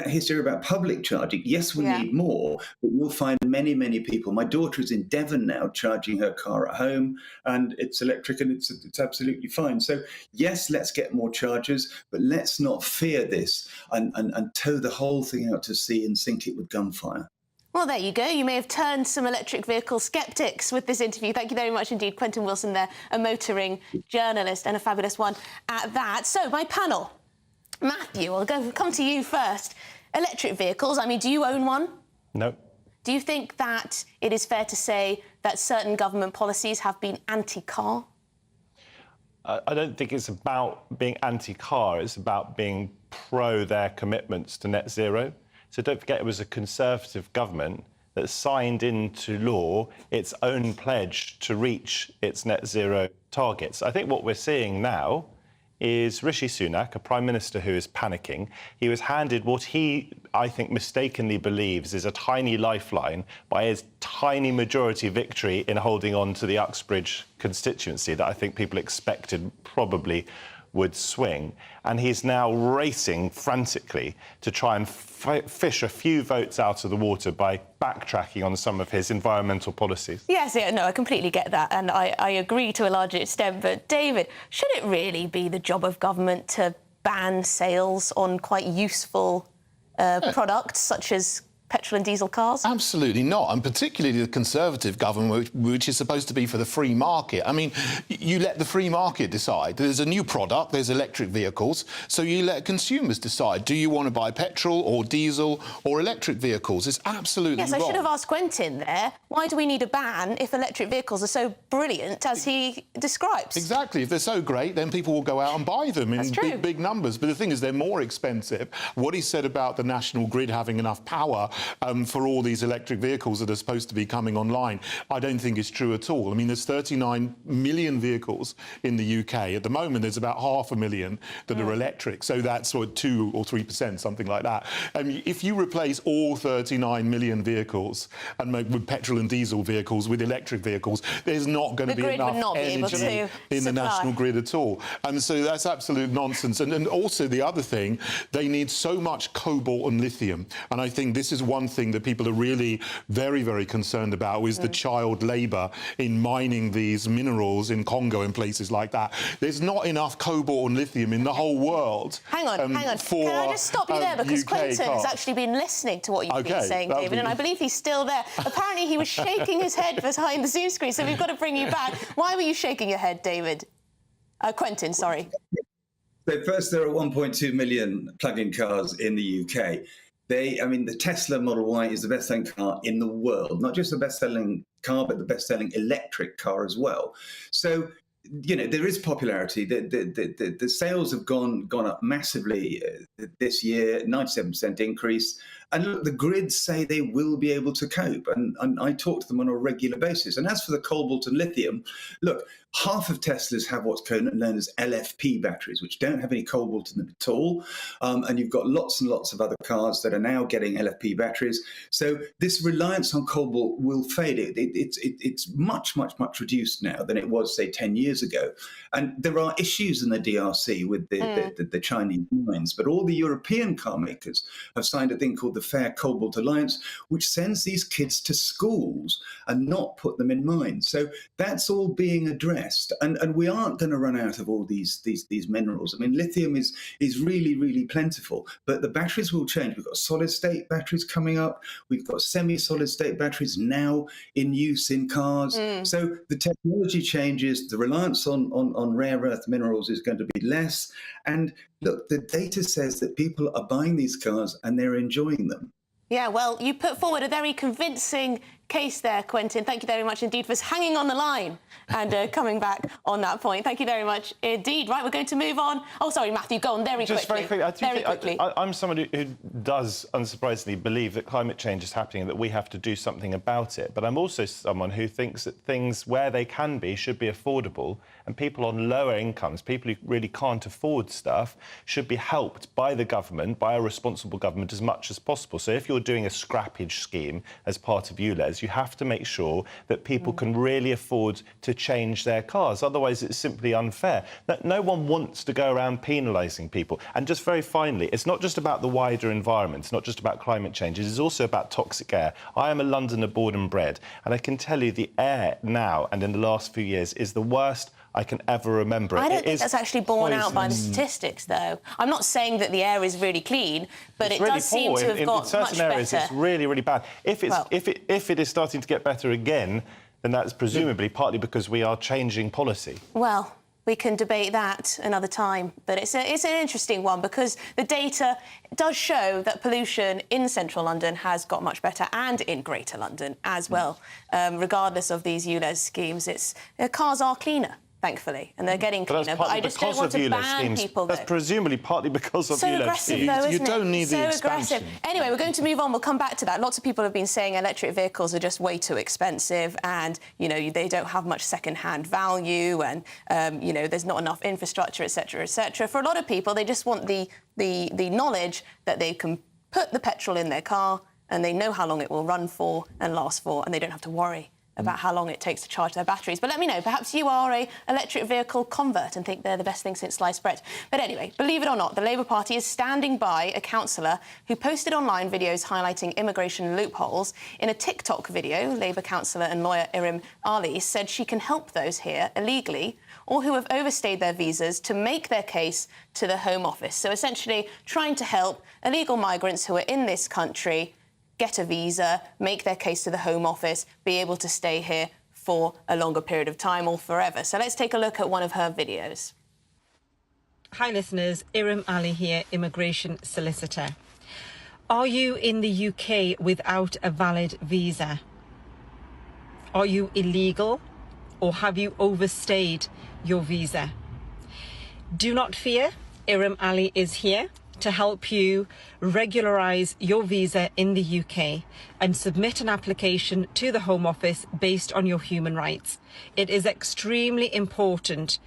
history about public charging, yes, we need more, but you'll find many, many people. My daughter is in Devon now charging her car at home, and it's electric and it's absolutely fine. So, yes, let's get more chargers, but let's not fear this and tow the whole thing out to sea and sink it with gunfire. Well, there you go. You may have turned some electric vehicle sceptics with this interview. Thank you very much indeed, Quentin Wilson there, a motoring journalist and a fabulous one at that. So, my panel. Matthew, I'll come to you first. Electric vehicles, I mean, do you own one? No. Do you think that it is fair to say that certain government policies have been anti-car? I don't think it's about being anti-car. It's about being pro their commitments to net zero. So don't forget, it was a Conservative government that signed into law its own pledge to reach its net zero targets. I think what we're seeing now is Rishi Sunak, a Prime Minister who is panicking. He was handed what he, I think, mistakenly believes is a tiny lifeline by his tiny majority victory in holding on to the Uxbridge constituency that I think people expected probably would swing. And he's now racing frantically to try and fish a few votes out of the water by backtracking on some of his environmental policies. Yes, no, I completely get that, and I agree to a large extent. But, David, should it really be the job of government to ban sales on quite useful products such as petrol and diesel cars? Absolutely not, and particularly the Conservative government, which is supposed to be for the free market. I mean, you let the free market decide. There's a new product, there's electric vehicles, so you let consumers decide. Do you want to buy petrol or diesel or electric vehicles? It's absolutely wrong. Yes, I should have asked Quentin there, why do we need a ban if electric vehicles are so brilliant as he describes? Exactly. If they're so great, then people will go out and buy them in big numbers. But the thing is, they're more expensive. What he said about the National Grid having enough power for all these electric vehicles that are supposed to be coming online, I don't think is true at all. I mean, there's 39 million vehicles in the UK. At the moment, there's about 500,000 that are electric. So that's sort of 2 or 3%, something like that. If you replace all 39 million vehicles and with petrol and diesel vehicles with electric vehicles, there's not going to be enough energy in the national grid at all. And so that's absolute nonsense. And also the other thing, they need so much cobalt and lithium. And I think this is one thing that people are really very, very concerned about is the child labour in mining these minerals in Congo and places like that. There's not enough cobalt and lithium in the whole world. Hang on. Can I just stop you there? Because Quentin has actually been listening to what you've been saying, David, and I believe he's still there. Apparently, he was shaking his head behind the Zoom screen, so we've got to bring you back. Why were you shaking your head, David? Quentin, sorry. So first, there are 1.2 million plug-in cars in the UK. The Tesla Model Y is the best-selling car in the world. Not just the best-selling car, but the best-selling electric car as well. So, there is popularity. The sales have gone up massively this year, 97% increase. And look, the grids say they will be able to cope. And I talk to them on a regular basis. And as for the cobalt and lithium, look, half of Teslas have what's known as LFP batteries, which don't have any cobalt in them at all. And you've got lots and lots of other cars that are now getting LFP batteries. So this reliance on cobalt will fade. It's much, much, much reduced now than it was, say, 10 years ago. And there are issues in the DRC with the Chinese mines. But all the European car makers have signed a thing called the Fair Cobalt Alliance, which sends these kids to schools and not put them in mines. So that's all being addressed. And we aren't going to run out of all these minerals. I mean, lithium is really, really plentiful, but the batteries will change. We've got solid state batteries coming up. We've got semi-solid state batteries now in use in cars. So the technology changes, the reliance on rare earth minerals is going to be less. And look, the data says that people are buying these cars and they're enjoying them. Yeah, well, you put forward a very convincing case there, Quentin. Thank you very much indeed for hanging on the line and coming back on that point. Thank you very much indeed. Right, we're going to move on. Oh, sorry, Matthew, go on very quickly. Just very quickly. I'm someone who does, unsurprisingly, believe that climate change is happening and that we have to do something about it. But I'm also someone who thinks that things, where they can be, should be affordable, and people on lower incomes, people who really can't afford stuff, should be helped by the government, by a responsible government, as much as possible. So if you're doing a scrappage scheme as part of ULEZ, you have to make sure that people can really afford to change their cars. Otherwise, it's simply unfair. No one wants to go around penalising people. And just very finally, it's not just about the wider environment. It's not just about climate change. It is also about toxic air. I am a Londoner born and bred, and I can tell you the air now and in the last few years is the worst I can ever remember. I don't think that's actually borne out by the statistics, though. I'm not saying that the air is really clean, but it does seem to have got much better. In certain areas, it's really, really bad. If it is starting to get better again, then that's presumably partly because we are changing policy. Well, we can debate that another time, but it's an interesting one because the data does show that pollution in central London has got much better and in Greater London as well. Regardless of these ULEZ schemes, cars are cleaner, thankfully, and they're getting cleaner. But I just don't want to ban people, though. That's presumably partly because of ULEZ schemes. So aggressive, though, isn't it? You don't need the expansion. Anyway, we're going to move on. We'll come back to that. Lots of people have been saying electric vehicles are just way too expensive and, they don't have much second-hand value and, there's not enough infrastructure, et cetera, et cetera. For a lot of people, they just want the knowledge that they can put the petrol in their car and they know how long it will run for and last for, and they don't have to worry about how long it takes to charge their batteries. But let me know, perhaps you are an electric vehicle convert and think they're the best thing since sliced bread. But anyway, believe it or not, the Labour Party is standing by a councillor who posted online videos highlighting immigration loopholes. In a TikTok video, Labour councillor and lawyer Irim Ali said she can help those here illegally or who have overstayed their visas to make their case to the Home Office. So essentially trying to help illegal migrants who are in this country get a visa, make their case to the Home Office, be able to stay here for a longer period of time or forever. So let's take a look at one of her videos. Hi listeners, Irim Ali here, immigration solicitor. Are you in the UK without a valid visa? Are you illegal or have you overstayed your visa? Do not fear, Irim Ali is here to help you regularise your visa in the UK and submit an application to the Home Office based on your human rights. It is extremely important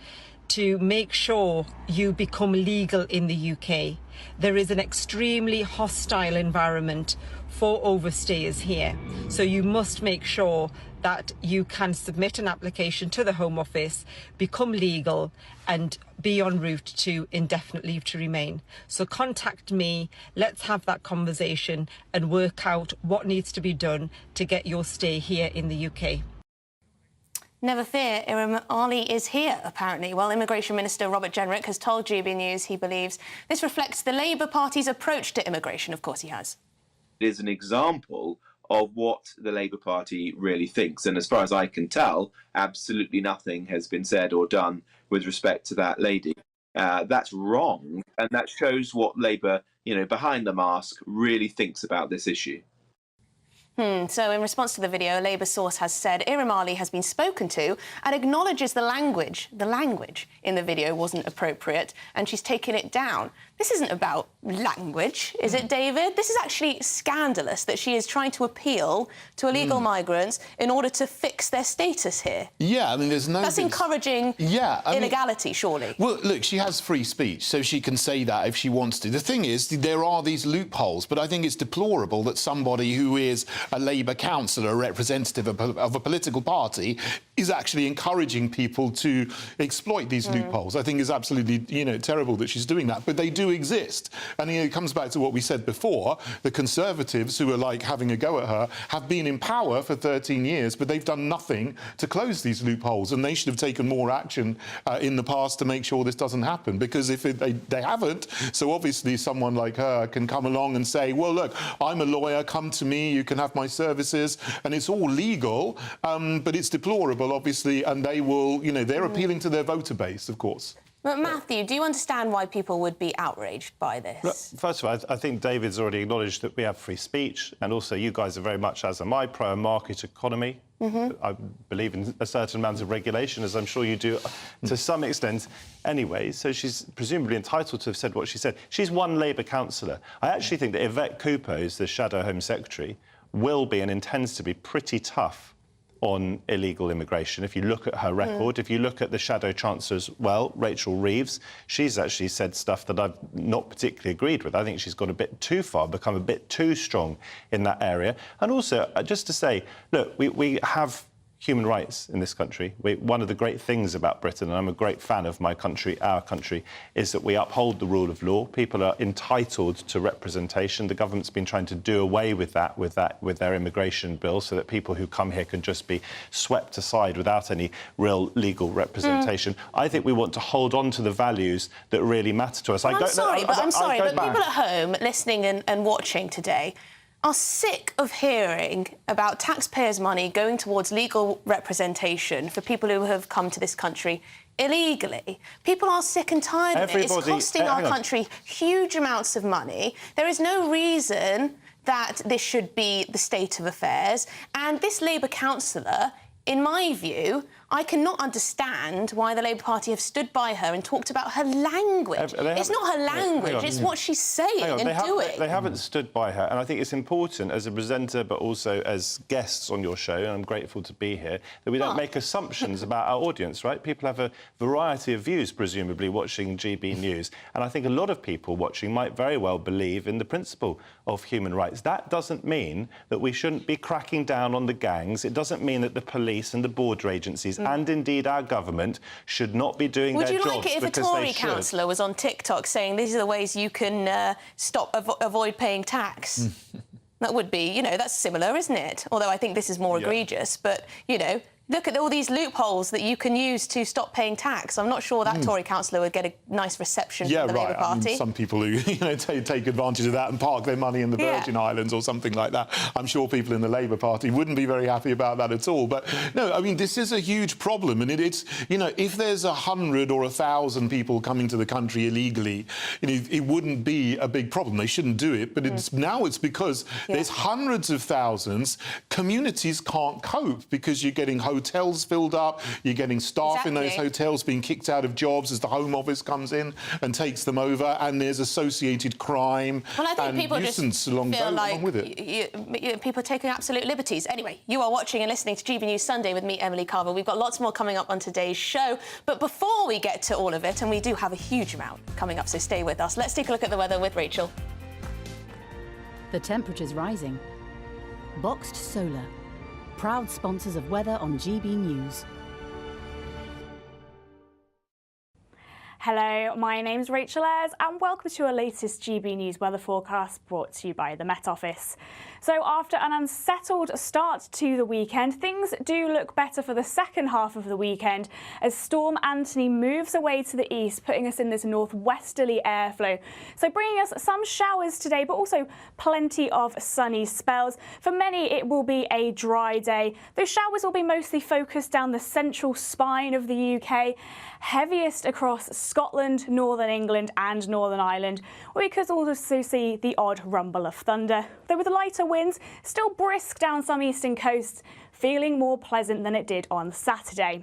to make sure you become legal in the UK. There is an extremely hostile environment for overstayers here. So you must make sure that you can submit an application to the Home Office, become legal and be en route to indefinite leave to remain. So contact me, let's have that conversation and work out what needs to be done to get your stay here in the UK. Never fear, Iram Ali is here, apparently. Well, Immigration Minister Robert Jenrick has told GB News he believes this reflects the Labour Party's approach to immigration. Of course he has. It is an example of what the Labour Party really thinks. And as far as I can tell, absolutely nothing has been said or done with respect to that lady. That's wrong. And that shows what Labour, behind the mask, really thinks about this issue. So in response to the video, a Labour source has said Iram Ali has been spoken to and acknowledges the language in the video wasn't appropriate and she's taken it down. This isn't about language, is it, David? This is actually scandalous that she is trying to appeal to illegal migrants in order to fix their status here. Yeah, I mean, there's no... That's encouraging illegality, surely. Well, look, she has free speech, so she can say that if she wants to. The thing is, there are these loopholes, but I think it's deplorable that somebody who is a Labour councillor, a representative of a political party, is actually encouraging people to exploit these loopholes. I think it's absolutely, terrible that she's doing that, but they do exist. And it comes back to what we said before. The Conservatives, who are like having a go at her, have been in power for 13 years, but they've done nothing to close these loopholes, and they should have taken more action in the past to make sure this doesn't happen, because if they haven't, so obviously someone like her can come along and say, well, look, I'm a lawyer, come to me, you can have my services, and it's all legal, but it's deplorable, obviously, and they will, they're appealing to their voter base, of course. But Matthew, do you understand why people would be outraged by this? First of all, I think David's already acknowledged that we have free speech, and also you guys are very much, as am I, pro-market economy. I believe in a certain amount of regulation, as I'm sure you do to some extent anyway. So she's presumably entitled to have said what she said. She's one Labour councillor. I actually think that Yvette Cooper, who's the Shadow Home Secretary, will be and intends to be pretty tough on illegal immigration. If you look at her record, if you look at the Shadow Chancellor as well, Rachel Reeves, she's actually said stuff that I've not particularly agreed with. I think she's gone a bit too far, become a bit too strong in that area. And also, just to say, look, we have human rights in this country. One of the great things about Britain, and I'm a great fan of my country, our country, is that we uphold the rule of law. People are entitled to representation. The government's been trying to do away with that with their immigration bill, so that people who come here can just be swept aside without any real legal representation. I think we want to hold on to the values that really matter to us. I'm sorry, but people at home listening and watching today are sick of hearing about taxpayers' money going towards legal representation for people who have come to this country illegally. People are sick and tired of it. It's costing our country huge amounts of money. There is no reason that this should be the state of affairs. And this Labour councillor, in my view, I cannot understand why the Labour Party have stood by her and talked about her language. It's not her language, it's what she's saying and doing. They haven't stood by her, and I think it's important as a presenter but also as guests on your show, and I'm grateful to be here, that we don't make assumptions about our audience, right? People have a variety of views, presumably, watching GB News, and I think a lot of people watching might very well believe in the principle of human rights. That doesn't mean that we shouldn't be cracking down on the gangs. It doesn't mean that the police and the border agencies and indeed our government should not be doing their jobs. Would you like it if a Tory councillor was on TikTok saying these are the ways you can avoid paying tax? That would be, that's similar, isn't it? Although I think this is more egregious, but, look at all these loopholes that you can use to stop paying tax. I'm not sure that Tory councillor would get a nice reception from the Labour Party. I mean, some people who take advantage of that and park their money in the Virgin Islands or something like that. I'm sure people in the Labour Party wouldn't be very happy about that at all. But no, I mean, this is a huge problem, and it's if there's 100 or 1,000 people coming to the country illegally, it wouldn't be a big problem. They shouldn't do it, but it's because there's hundreds of thousands. Communities can't cope because you're getting hotels filled up, you're getting staff in those hotels being kicked out of jobs as the Home Office comes in and takes them over, and there's associated crime and nuisance along with it. People are taking absolute liberties. Anyway, you are watching and listening to GB News Sunday with me, Emily Carver. We've got lots more coming up on today's show, but before we get to all of it, and we do have a huge amount coming up, so stay with us, let's take a look at the weather with Rachel. The temperature's rising. Boxed Solar, proud sponsors of weather on GB News. Hello, my name's Rachel Ayres and welcome to our latest GB News weather forecast brought to you by the Met Office. So after an unsettled start to the weekend, things do look better for the second half of the weekend as Storm Anthony moves away to the east, putting us in this northwesterly airflow. So bringing us some showers today, but also plenty of sunny spells. For many, it will be a dry day. Those showers will be mostly focused down the central spine of the UK, heaviest across Scotland, Northern England and Northern Ireland. We could also see the odd rumble of thunder. Though with the lighter winds, still brisk down some eastern coasts, feeling more pleasant than it did on Saturday.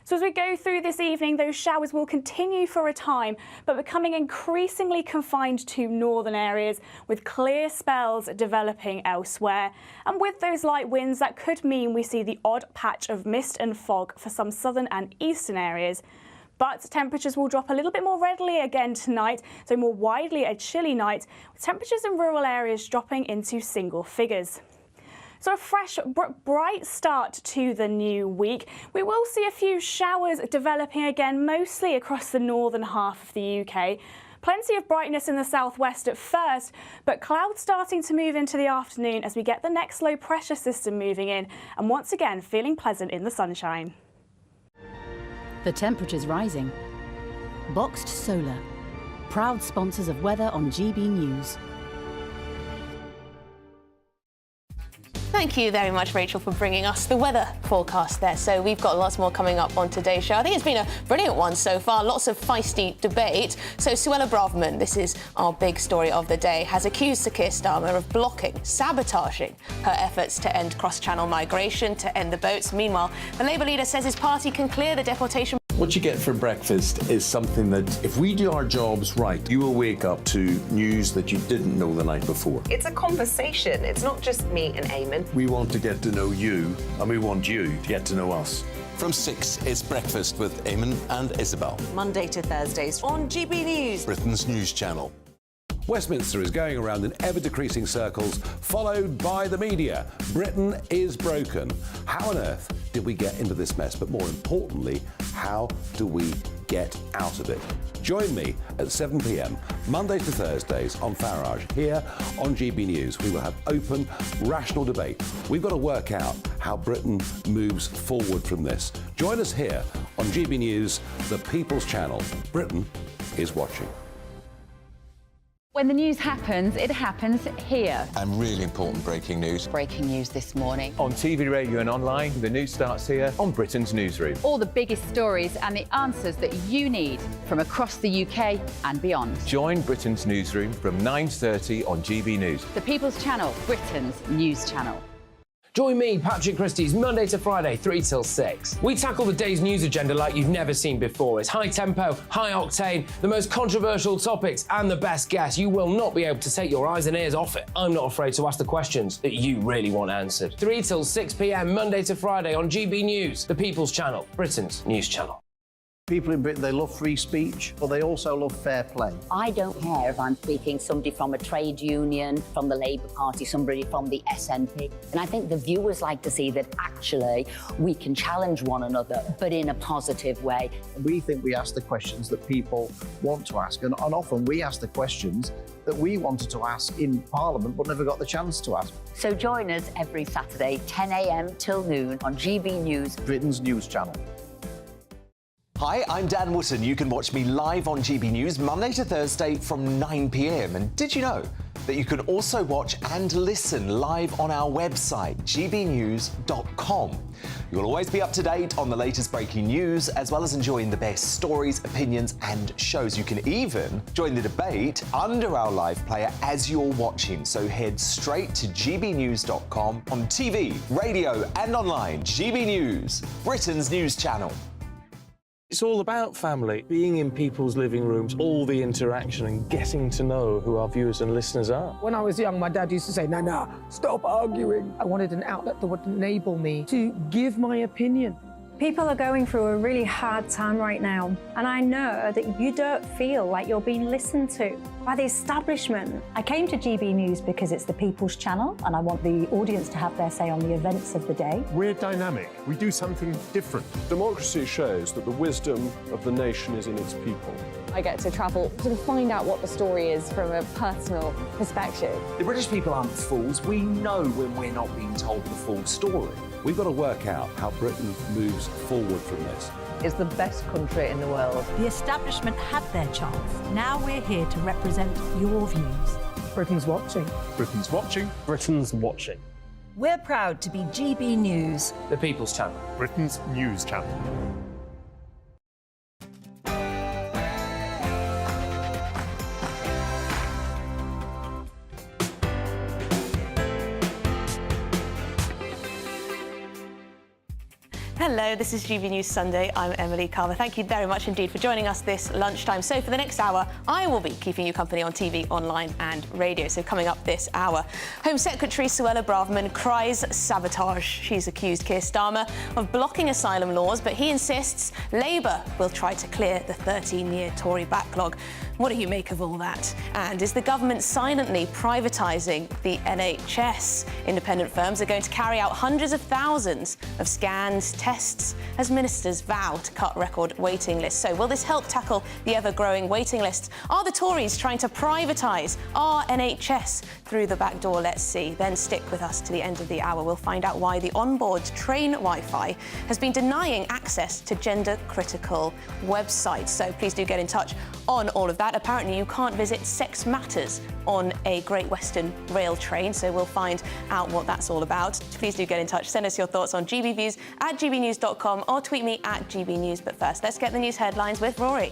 So as we go through this evening, those showers will continue for a time, but becoming increasingly confined to northern areas, with clear spells developing elsewhere. And with those light winds, that could mean we see the odd patch of mist and fog for some southern and eastern areas. But temperatures will drop a little bit more readily again tonight, so more widely a chilly night, with temperatures in rural areas dropping into single figures. So a fresh, bright start to the new week. We will see a few showers developing again, mostly across the northern half of the UK. Plenty of brightness in the southwest at first, but clouds starting to move into the afternoon as we get the next low pressure system moving in, and once again feeling pleasant in the sunshine. The temperature's rising. Boxed Solar, proud sponsors of weather on GB News. Thank you very much, Rachel, for bringing us the weather forecast there. So we've got lots more coming up on today's show. I think it's been a brilliant one so far, lots of feisty debate. So Suella Braverman, this is our big story of the day, has accused Sir Keir Starmer of blocking, sabotaging her efforts to end cross-channel migration, to end the boats. Meanwhile, the Labour leader says his party can clear the deportation. What you get for breakfast is something that, if we do our jobs right, you will wake up to news that you didn't know the night before. It's a conversation. It's not just me and Eamon. We want to get to know you, and we want you to get to know us. From 6, it's Breakfast with Eamon and Isabel. Monday to Thursdays on GB News. Britain's news channel. Westminster is going around in ever-decreasing circles, followed by the media. Britain is broken. How on earth did we get into this mess? But more importantly, how do we get out of it? Join me at 7 p.m, Monday to Thursdays on Farage, here on GB News. We will have open, rational debate. We've got to work out how Britain moves forward from this. Join us here on GB News, the People's Channel. Britain is watching. When the news happens, it happens here. And really important breaking news. Breaking news this morning. On TV, radio and online, the news starts here on Britain's Newsroom. All the biggest stories and the answers that you need from across the UK and beyond. Join Britain's Newsroom from 9:30 on GB News. The People's Channel, Britain's news channel. Join me, Patrick Christys, Monday to Friday, 3 till 6. We tackle the day's news agenda like you've never seen before. It's high tempo, high octane, the most controversial topics and the best guests. You will not be able to take your eyes and ears off it. I'm not afraid to ask the questions that you really want answered. 3 till 6 p.m, Monday to Friday on GB News, the People's Channel, Britain's news channel. People in Britain, they love free speech, but they also love fair play. I don't care if I'm speaking somebody from a trade union, from the Labour Party, somebody from the SNP. And I think the viewers like to see that actually we can challenge one another, but in a positive way. We think we ask the questions that people want to ask, and often we ask the questions that we wanted to ask in Parliament but never got the chance to ask. So join us every Saturday, 10 a.m. till noon on GB News, Britain's news channel. Hi, I'm Dan Wootton. You can watch me live on GB News Monday to Thursday from 9 p.m. And did you know that you can also watch and listen live on our website, gbnews.com. You'll always be up to date on the latest breaking news, as well as enjoying the best stories, opinions and shows. You can even join the debate under our live player as you're watching. So head straight to gbnews.com on TV, radio and online. GB News, Britain's news channel. It's all about family, being in people's living rooms, all the interaction and getting to know who our viewers and listeners are. When I was young, my dad used to say, Nana, stop arguing. I wanted an outlet that would enable me to give my opinion People are going through a really hard time right now, and I know that you don't feel like you're being listened to by the establishment. I came to GB News because it's the People's Channel, and I want the audience to have their say on the events of the day. We're dynamic. We do something different. Democracy shows that the wisdom of the nation is in its people. I get to travel to find out what the story is from a personal perspective. The British people aren't fools. We know when we're not being told the full story. We've got to work out how Britain moves forward from this. It's the best country in the world. The establishment had their chance. Now we're here to represent your views. Britain's watching. Britain's watching. Britain's watching. We're proud to be GB News. The People's Channel. Britain's news channel. Hello, this is GB News Sunday. I'm Emily Carver. Thank you very much indeed for joining us this lunchtime. So for the next hour, I will be keeping you company on TV, online and radio. So coming up this hour, Home Secretary Suella Braverman cries sabotage. She's accused Keir Starmer of blocking asylum laws, but he insists Labour will try to clear the 13-year Tory backlog. What do you make of all that? And is the government silently privatising the NHS? Independent firms are going to carry out hundreds of thousands of scans, tests, as ministers vow to cut record waiting lists. So will this help tackle the ever-growing waiting lists? Are the Tories trying to privatise our NHS through the back door? Let's see. Then stick with us to the end of the hour. We'll find out why the onboard train Wi-Fi has been denying access to gender-critical websites. So please do get in touch on all of that. Apparently you can't visit Sex Matters on a Great Western rail train, so we'll find out what that's all about. Please do get in touch. Send us your thoughts on GBViews at gbnews.com or tweet me at gbnews. But first, let's get the news headlines with Rory.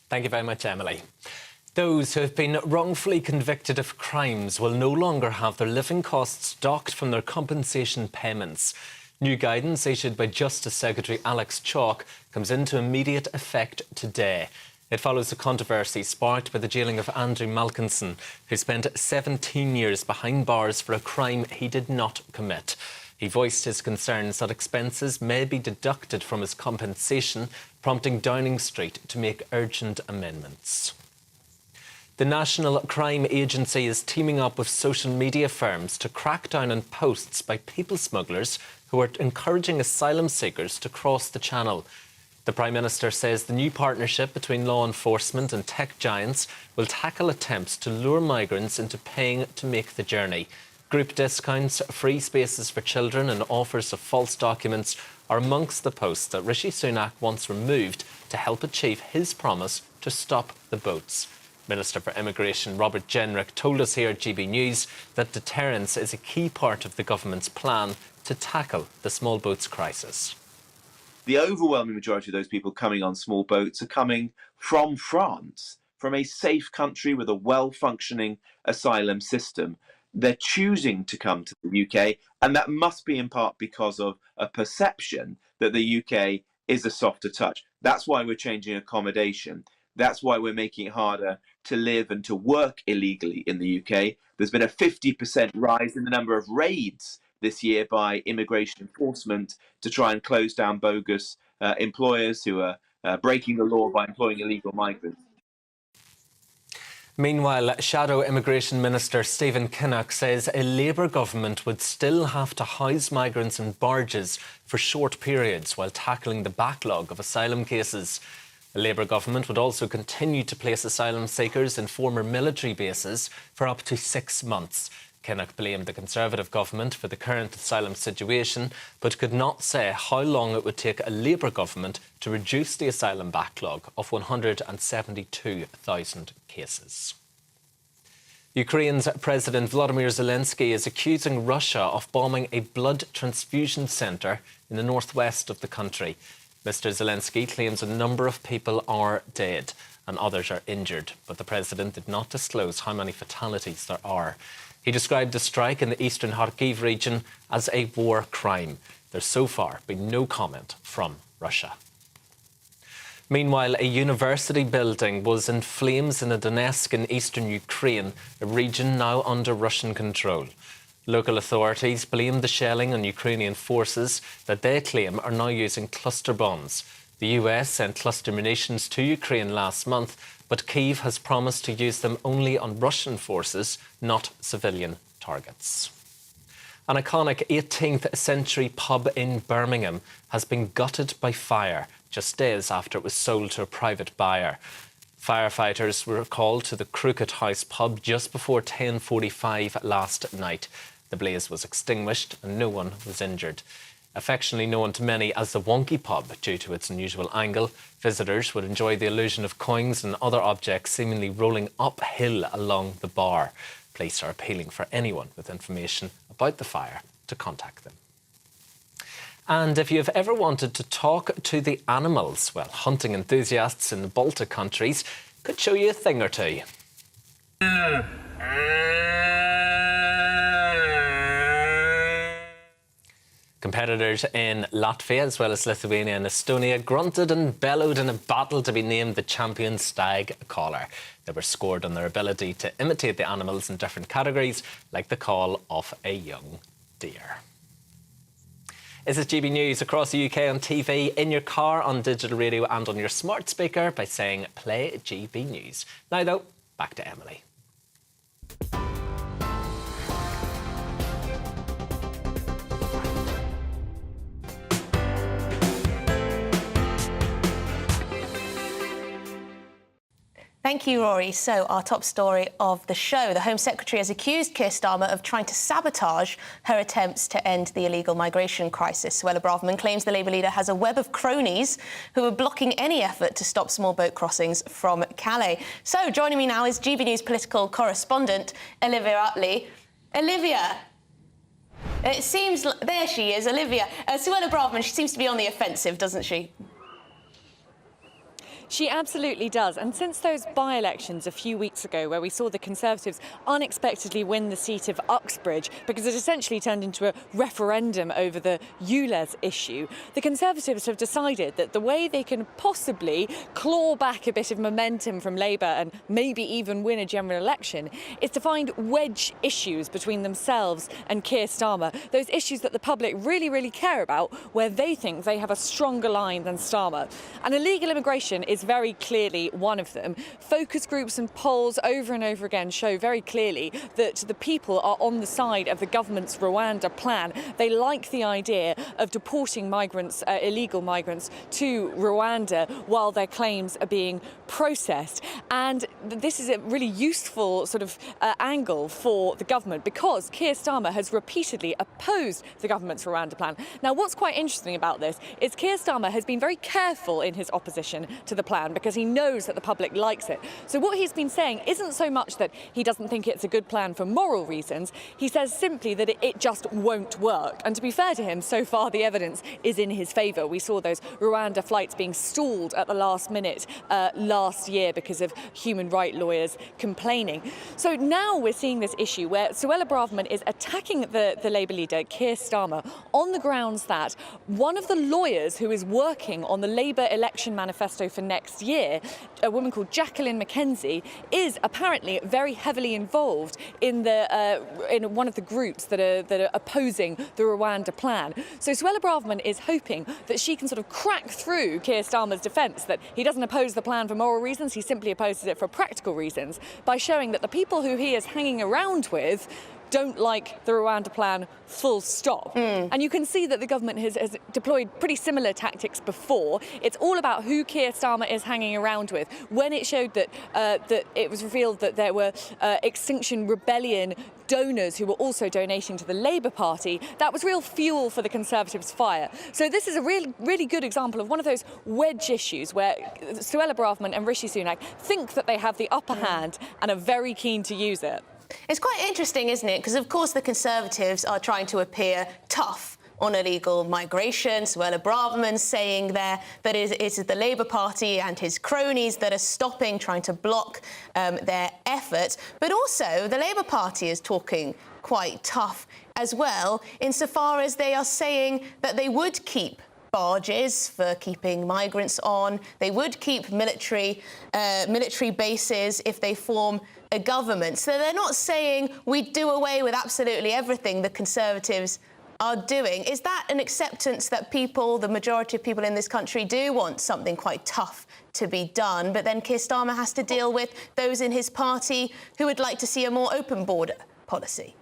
Thank you very much, Emily. Those who have been wrongfully convicted of crimes will no longer have their living costs docked from their compensation payments. New guidance issued by Justice Secretary Alex Chalk comes into immediate effect today. It follows the controversy sparked by the jailing of Andrew Malkinson, who spent 17 years behind bars for a crime he did not commit. He voiced his concerns that expenses may be deducted from his compensation, prompting Downing Street to make urgent amendments. The National Crime Agency is teaming up with social media firms to crack down on posts by people smugglers who are encouraging asylum seekers to cross the Channel. The Prime Minister says the new partnership between law enforcement and tech giants will tackle attempts to lure migrants into paying to make the journey. Group discounts, free spaces for children and offers of false documents are amongst the posts that Rishi Sunak wants removed to help achieve his promise to stop the boats. Minister for Immigration Robert Jenrick told us here at GB News that deterrence is a key part of the government's plan to tackle the small boats crisis. The overwhelming majority of those people coming on small boats are coming from France, from a safe country with a well-functioning asylum system. They're choosing to come to the UK, and that must be in part because of a perception that the UK is a softer touch. That's why we're changing accommodation. That's why we're making it harder to live and to work illegally in the UK. There's been a 50% rise in the number of raids this year by immigration enforcement to try and close down bogus employers who are breaking the law by employing illegal migrants. Meanwhile, Shadow Immigration Minister Stephen Kinnock says a Labour government would still have to house migrants in barges for short periods while tackling the backlog of asylum cases. The Labour government would also continue to place asylum seekers in former military bases for up to 6 months. Kinnock blamed the Conservative government for the current asylum situation, but could not say how long it would take a Labour government to reduce the asylum backlog of 172,000 cases. Ukraine's President Volodymyr Zelensky is accusing Russia of bombing a blood transfusion centre in the northwest of the country. Mr. Zelensky claims a number of people are dead and others are injured, but the president did not disclose how many fatalities there are. He described the strike in the eastern Kharkiv region as a war crime. There's so far been no comment from Russia. Meanwhile, a university building was in flames in Donetsk in eastern Ukraine, a region now under Russian control. Local authorities blame the shelling on Ukrainian forces that they claim are now using cluster bombs. The US sent cluster munitions to Ukraine last month, but Kyiv has promised to use them only on Russian forces, not civilian targets. An iconic 18th century pub in Birmingham has been gutted by fire just days after it was sold to a private buyer. Firefighters were called to the Crooked House pub just before 10:45 last night. The blaze was extinguished and no one was injured. Affectionately known to many as the Wonky Pub due to its unusual angle, visitors would enjoy the illusion of coins and other objects seemingly rolling uphill along the bar. Police are appealing for anyone with information about the fire to contact them. And if you've ever wanted to talk to the animals, well, hunting enthusiasts in the Baltic countries could show you a thing or two. Competitors in Latvia, as well as Lithuania and Estonia, grunted and bellowed in a battle to be named the champion stag caller. They were scored on their ability to imitate the animals in different categories, like the call of a young deer. This is GB News across the UK on TV, in your car, on digital radio and on your smart speaker by saying play GB News. Now though, back to Emily. Thank you, Rory. So, our top story of the show. The Home Secretary has accused Keir Starmer of trying to sabotage her attempts to end the illegal migration crisis. Suella Braverman claims the Labour leader has a web of cronies who are blocking any effort to stop small boat crossings from Calais. So, joining me now is GB News political correspondent Olivia Utley. Olivia, it seems... There she is, Olivia. Suella Braverman, she seems to be on the offensive, doesn't she? She absolutely does. And since those by-elections a few weeks ago where we saw the Conservatives unexpectedly win the seat of Uxbridge because it essentially turned into a referendum over the ULEZ issue, the Conservatives have decided that the way they can possibly claw back a bit of momentum from Labour and maybe even win a general election is to find wedge issues between themselves and Keir Starmer, those issues that the public really, really care about, where they think they have a stronger line than Starmer. And illegal immigration is very clearly one of them. Focus groups and polls over and over again show very clearly that the people are on the side of the government's Rwanda plan. They like the idea of deporting migrants, illegal migrants, to Rwanda while their claims are being processed. And this is a really useful sort of angle for the government because Keir Starmer has repeatedly opposed the government's Rwanda plan. Now, what's quite interesting about this is Keir Starmer has been very careful in his opposition to the plan because he knows that the public likes it. So what he's been saying isn't so much that he doesn't think it's a good plan for moral reasons. He says simply that it just won't work. And to be fair to him, so far the evidence is in his favour. We saw those Rwanda flights being stalled at the last minute last year because of human rights lawyers complaining. So now we're seeing this issue where Suella Braverman is attacking the Labour leader, Keir Starmer, on the grounds that one of the lawyers who is working on the Labour election manifesto for next year, a woman called Jacqueline McKenzie, is apparently very heavily involved in in one of the groups that are opposing the Rwanda plan. So Suella Braverman is hoping that she can sort of crack through Keir Starmer's defence that he doesn't oppose the plan for moral reasons, he simply opposes it for practical reasons, by showing that the people who he is hanging around with don't like the Rwanda plan, full stop. And you can see that the government has deployed pretty similar tactics before. It's all about who Keir Starmer is hanging around with. When it showed that that it was revealed that there were Extinction Rebellion donors who were also donating to the Labour Party, that was real fuel for the Conservatives' fire. So this is a really good example of one of those wedge issues where Suella Braverman and Rishi Sunak think that they have the upper hand and are very keen to use it. It's quite interesting, isn't it? Because, of course, the Conservatives are trying to appear tough on illegal migration. Suella Braverman saying there that it is the Labour Party and his cronies that are stopping, trying to block their efforts. But also, the Labour Party is talking quite tough as well, insofar as they are saying that they would keep barges for keeping migrants on. They would keep military bases if they form a government. So they're not saying we do away with absolutely everything the Conservatives are doing. Is that an acceptance that people, the majority of people in this country, do want something quite tough to be done, but then Keir Starmer has to deal with those in his party who would like to see a more open border policy?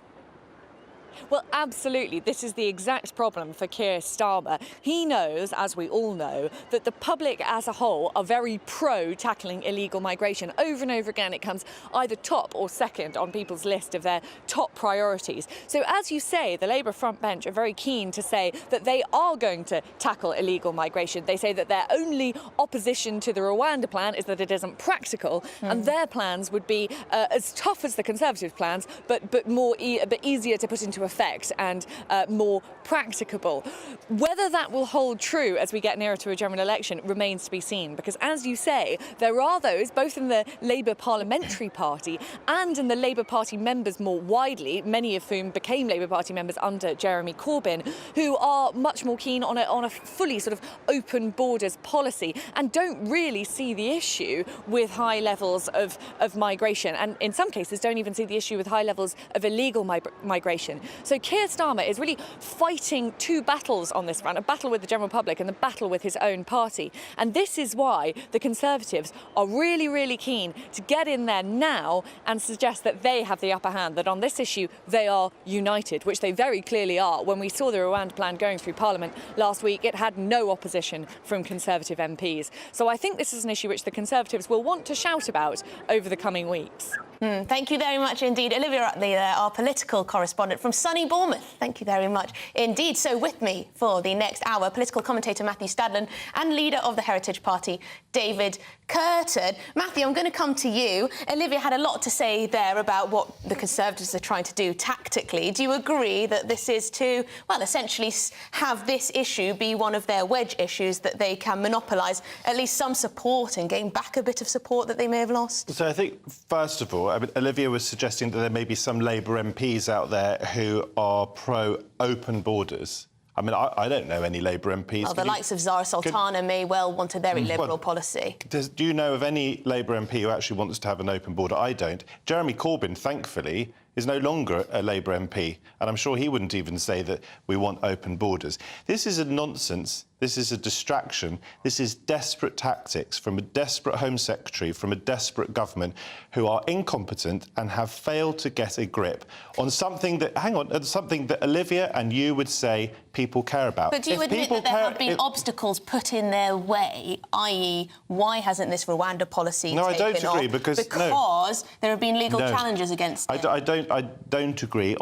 Well, absolutely. This is the exact problem for Keir Starmer. He knows, as we all know, that the public as a whole are very pro tackling illegal migration. Over and over again, it comes either top or second on people's list of their top priorities. So, as you say, the Labour front bench are very keen to say that they are going to tackle illegal migration. They say that their only opposition to the Rwanda plan is that it isn't practical, and their plans would be as tough as the Conservative plans, but easier to put into effect and more practicable. Whether that will hold true as we get nearer to a general election remains to be seen, because, as you say, there are those, both in the Labour Parliamentary Party and in the Labour Party members more widely, many of whom became Labour Party members under Jeremy Corbyn, who are much more keen on a fully sort of open borders policy and don't really see the issue with high levels of migration, and in some cases don't even see the issue with high levels of illegal migration. So Keir Starmer is really fighting two battles on this front, a battle with the general public and the battle with his own party. And this is why the Conservatives are really, really keen to get in there now and suggest that they have the upper hand, that on this issue they are united, which they very clearly are. When we saw the Rwanda plan going through Parliament last week, it had no opposition from Conservative MPs. So I think this is an issue which the Conservatives will want to shout about over the coming weeks. Thank you very much indeed. Olivia Utley there, our political correspondent from sunny Bournemouth. Thank you very much indeed. So with me for the next hour, political commentator Matthew Stadlen and leader of the Heritage Party, David Curtin. Matthew, I'm going to come to you. Olivia had a lot to say there about what the Conservatives are trying to do tactically. Do you agree that this is to, well, essentially have this issue be one of their wedge issues that they can monopolise at least some support and gain back a bit of support that they may have lost? So I think, first of all, Olivia was suggesting that there may be some Labour MPs out there who are pro-open borders. I mean, I don't know any Labour MPs. Well, the likes of Zara Sultana may well want a very liberal policy. Do you know of any Labour MP who actually wants to have an open border? I don't. Jeremy Corbyn, thankfully, is no longer a Labour MP, and I'm sure he wouldn't even say that we want open borders. This is a nonsense. This is a distraction. This is desperate tactics from a desperate Home Secretary, from a desperate government who are incompetent and have failed to get a grip on something that, something that Olivia and you would say people care about. But do you admit that there have been obstacles put in their way, i.e. why hasn't this Rwanda policy taken off? No, I don't agree, because there have been legal challenges against it. I don't agree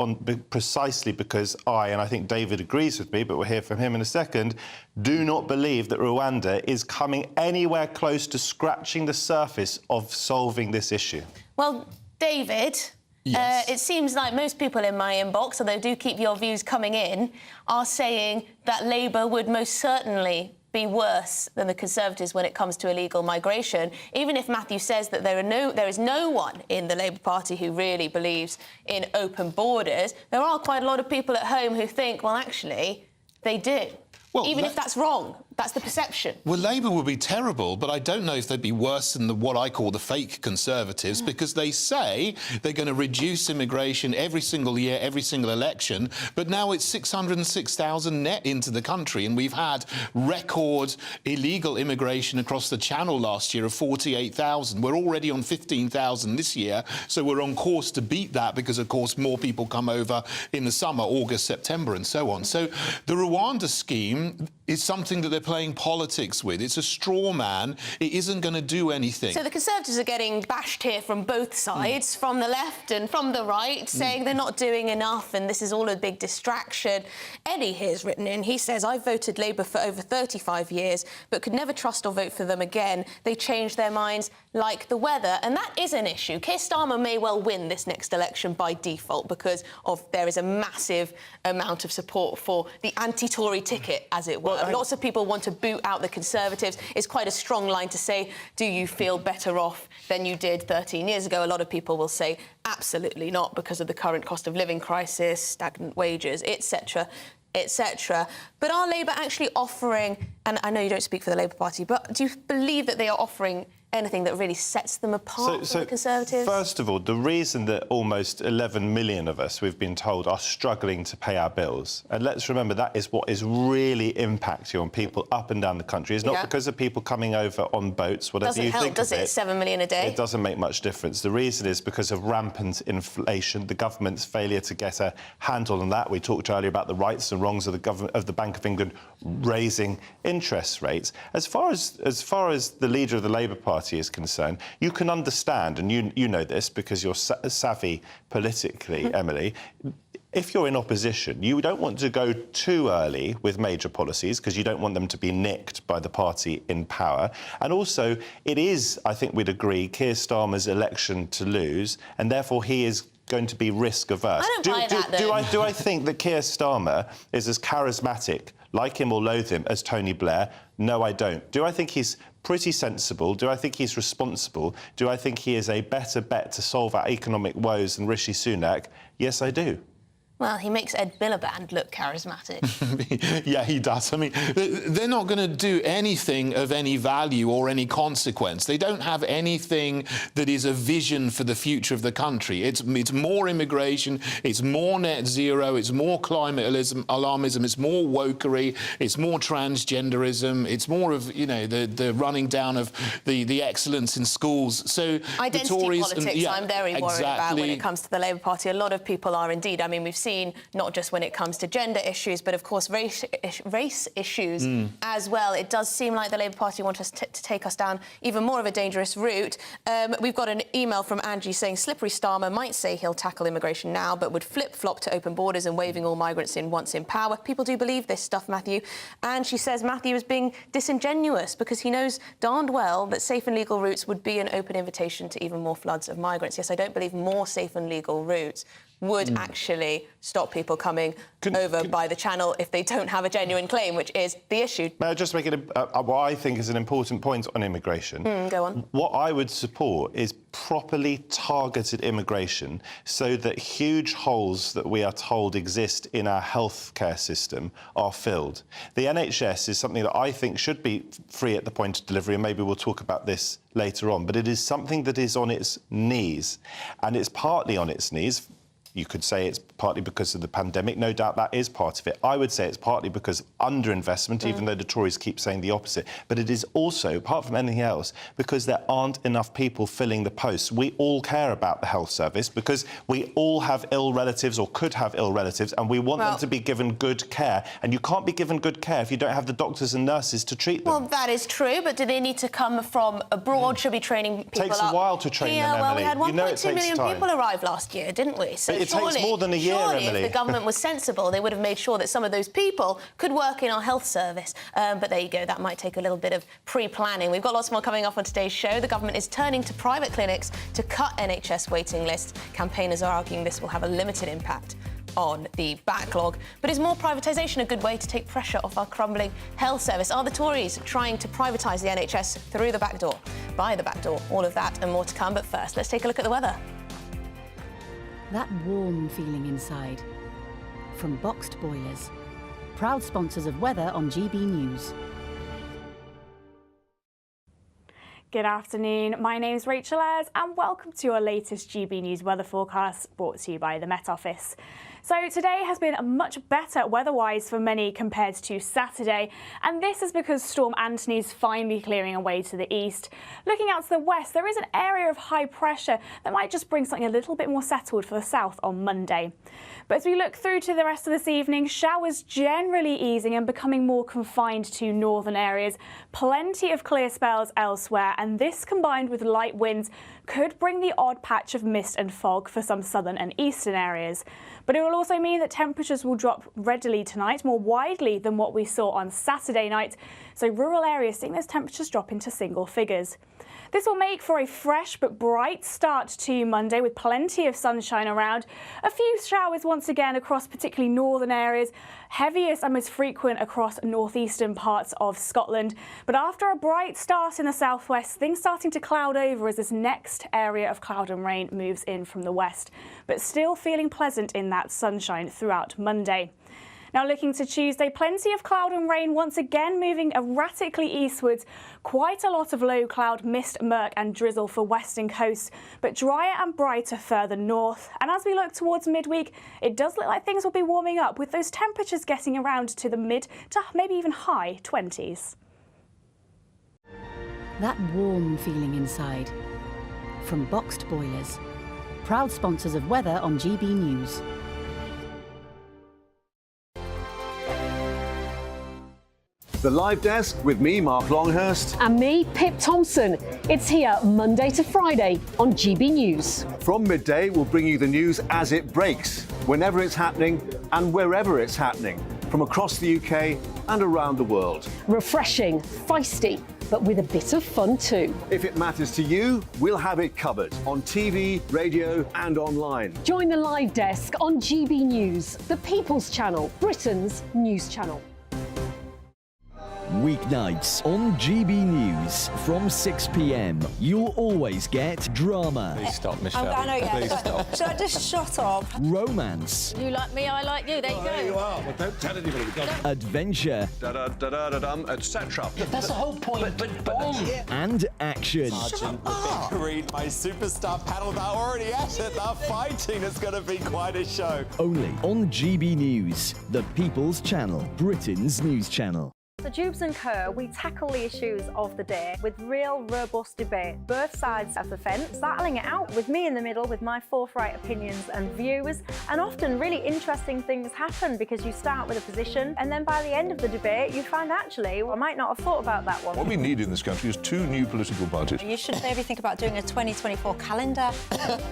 precisely because and I think David agrees with me, but we'll hear from him in a second, do not believe that Rwanda is coming anywhere close to scratching the surface of solving this issue. Well, David, it seems like most people in my inbox, although do keep your views coming in, are saying that Labour would most certainly be worse than the Conservatives when it comes to illegal migration. Even if Matthew says that there is no one in the Labour Party who really believes in open borders, there are quite a lot of people at home who think, well, actually, they do. Well, even if that's wrong, that's the perception. Well, Labour would be terrible, but I don't know if they'd be worse than what I call the fake Conservatives, because they say they're going to reduce immigration every single year, every single election, but now it's 606,000 net into the country, and we've had record illegal immigration across the Channel last year of 48,000. We're already on 15,000 this year, so we're on course to beat that because, of course, more people come over in the summer, August, September, and so on. So the Rwanda scheme is something that they're playing politics with. It's a straw man. It isn't going to do anything. So the Conservatives are getting bashed here from both sides, from the left and from the right, saying they're not doing enough and this is all a big distraction. Eddie here's written in, he says, I've voted Labour for over 35 years, but could never trust or vote for them again. They change their minds like the weather. And that is an issue. Keir Starmer may well win this next election by default because there is a massive amount of support for the anti-Tory ticket, as it were. Lots of people want to boot out the Conservatives. It's quite a strong line to say, do you feel better off than you did 13 years ago? A lot of people will say, absolutely not, because of the current cost of living crisis, stagnant wages, etc. etc. But are Labour actually offering, and I know you don't speak for the Labour Party, but do you believe that they are offering anything that really sets them apart from the Conservatives? First of all, the reason that almost 11 million of us, we've been told, are struggling to pay our bills, and let's remember that is what is really impacting on people up and down the country, is not because of people coming over on boats, whatever you think does of it? 7 million a day? It doesn't make much difference. The reason is because of rampant inflation, the government's failure to get a handle on that. We talked earlier about the rights and wrongs of the Bank of England raising interest rates. As far as the leader of the Labour Party is concerned, you can understand, and you know this because you're savvy politically, Emily, if you're in opposition, you don't want to go too early with major policies because you don't want them to be nicked by the party in power. And also, it is, I think we'd agree, Keir Starmer's election to lose, and therefore he is going to be risk averse. I don't buy that, though. Do I think that Keir Starmer is as charismatic, like him or loathe him, as Tony Blair? No, I don't. Do I think he's pretty sensible? Do I think he's responsible? Do I think he is a better bet to solve our economic woes than Rishi Sunak? Yes, I do. Well, he makes Ed Miliband look charismatic. Yeah, he does. I mean, they're not going to do anything of any value or any consequence. They don't have anything that is a vision for the future of the country. It's more immigration, it's more net zero, it's more climate alarmism, it's more wokery, it's more transgenderism, it's more of, you know, the running down of the excellence in schools. So identity the Tories, politics, I'm very worried about when it comes to the Labour Party. A lot of people are indeed. I mean, we've seen not just when it comes to gender issues, but of course race issues as well. It does seem like the Labour Party want us to take us down even more of a dangerous route. We've got an email from Angie saying slippery Starmer might say he'll tackle immigration now, but would flip-flop to open borders and waving all migrants in once in power. People do believe this stuff, Matthew. And she says Matthew is being disingenuous because he knows darned well that safe and legal routes would be an open invitation to even more floods of migrants. Yes, I don't believe more safe and legal routes would actually stop people coming over by the channel if they don't have a genuine claim, which is the issue. May I just make it what I think is an important point on immigration? Go on. What I would support is properly targeted immigration so that huge holes that we are told exist in our healthcare system are filled. The NHS is something that I think should be free at the point of delivery, and maybe we'll talk about this later on, but it is something that is on its knees, and it's partly on its knees. You could say it's partly because of the pandemic. No doubt that is part of it. I would say it's partly because underinvestment, even though the Tories keep saying the opposite. But it is also, apart from anything else, because there aren't enough people filling the posts. We all care about the health service because we all have ill relatives or could have ill relatives, and we want them to be given good care. And you can't be given good care if you don't have the doctors and nurses to treat them. Well, that is true, but do they need to come from abroad? Should be training people up? It takes a while to train them, Emily. Well, we had 1.2 million time. people arrive last year, didn't we? So it takes more than a year, surely, Emily. if the government was sensible, they would have made sure that some of those people could work in our health service. But there you go, that might take a little bit of pre-planning. We've got lots more coming up on today's show. The government is turning to private clinics to cut NHS waiting lists. Campaigners are arguing this will have a limited impact on the backlog. But is more privatisation a good way to take pressure off our crumbling health service? Are the Tories trying to privatise the NHS through the back door, by the back door? All of that and more to come. But first, let's take a look at the weather. That warm feeling inside. From Boxed Boilers. Proud sponsors of weather on GB News. Good afternoon, my name's Rachel Ayres and welcome to your latest GB News weather forecast brought to you by the Met Office. So today has been much better weather-wise for many compared to Saturday, and this is because Storm Anthony is finally clearing away to the east. Looking out to the west, there is an area of high pressure that might just bring something a little bit more settled for the south on Monday. But as we look through to the rest of this evening, showers generally easing and becoming more confined to northern areas. Plenty of clear spells elsewhere, and this combined with light winds could bring the odd patch of mist and fog for some southern and eastern areas. But it will also mean that temperatures will drop readily tonight, more widely than what we saw on Saturday night. So rural areas seeing those temperatures drop into single figures. This will make for a fresh but bright start to Monday with plenty of sunshine around. A few showers once again across particularly northern areas, heaviest and most frequent across northeastern parts of Scotland. But after a bright start in the southwest, things starting to cloud over as this next area of cloud and rain moves in from the west. But still feeling pleasant in that sunshine throughout Monday. Now looking to Tuesday, plenty of cloud and rain once again moving erratically eastwards. Quite a lot of low cloud, mist, murk and drizzle for western coast, but drier and brighter further north. And as we look towards midweek, it does look like things will be warming up with those temperatures getting around to the mid to maybe even high 20s. That warm feeling inside. From Boxed Boilers, proud sponsors of weather on GB News. The Live Desk with me, Mark Longhurst. And me, Pip Thompson. It's here Monday to Friday on GB News. From midday, we'll bring you the news as it breaks, whenever it's happening and wherever it's happening, from across the UK and around the world. Refreshing, feisty, but with a bit of fun too. If it matters to you, we'll have it covered on TV, radio and online. Join the Live Desk on GB News, the People's Channel, Britain's news channel. Weeknights on GB News from 6 p.m. You'll always get drama. Please stop, Michelle. I know, yeah. Please stop. Should I just shut up? Romance. You like me, I like you. There you go. There you are. Well, don't tell anybody. Adventure. Etc. That's the whole point. But and action. Sergeant, read my superstar panel that already at it. That fighting is going to be quite a show. Only on GB News, the People's Channel, Britain's news channel. So Jubes and Kerr, we tackle the issues of the day with real robust debate, both sides of the fence, battling it out with me in the middle with my forthright opinions and views. And often really interesting things happen because you start with a position and then by the end of the debate you find actually, well, I might not have thought about that one. What we need in this country is 2 new political parties. You should maybe think about doing a 2024 calendar.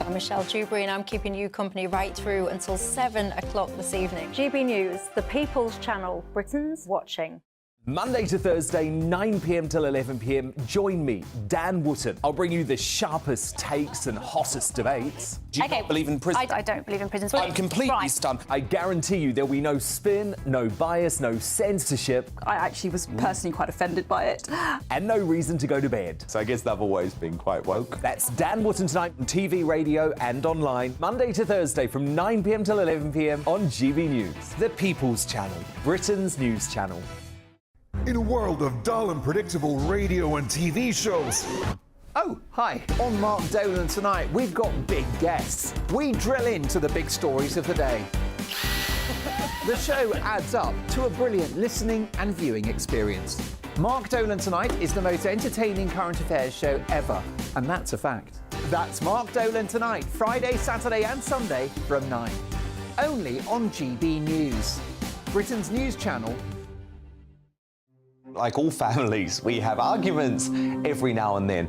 I'm Michelle Dewberry and I'm keeping you company right through until 7 o'clock this evening. GB News, the People's Channel, Britain's watching. Monday to Thursday, 9 p.m. till 11 p.m. Join me, Dan Wootton. I'll bring you the sharpest takes and hottest debates. Do you not believe in prisons? I don't believe in prisons. I'm completely stunned. I guarantee you there'll be no spin, no bias, no censorship. I actually was personally quite offended by it. And no reason to go to bed. So I guess they've always been quite woke. That's Dan Wootton tonight on TV, radio and online. Monday to Thursday from 9 p.m. till 11 p.m. on GB News. The People's Channel, Britain's news channel. In a world of dull and predictable radio and TV shows. Oh, hi. On Mark Dolan tonight, we've got big guests. We drill into the big stories of the day. The show adds up to a brilliant listening and viewing experience. Mark Dolan Tonight is the most entertaining current affairs show ever, and that's a fact. That's Mark Dolan Tonight, Friday, Saturday and Sunday from 9. Only on GB News, Britain's news channel. Like all families, we have arguments every now and then,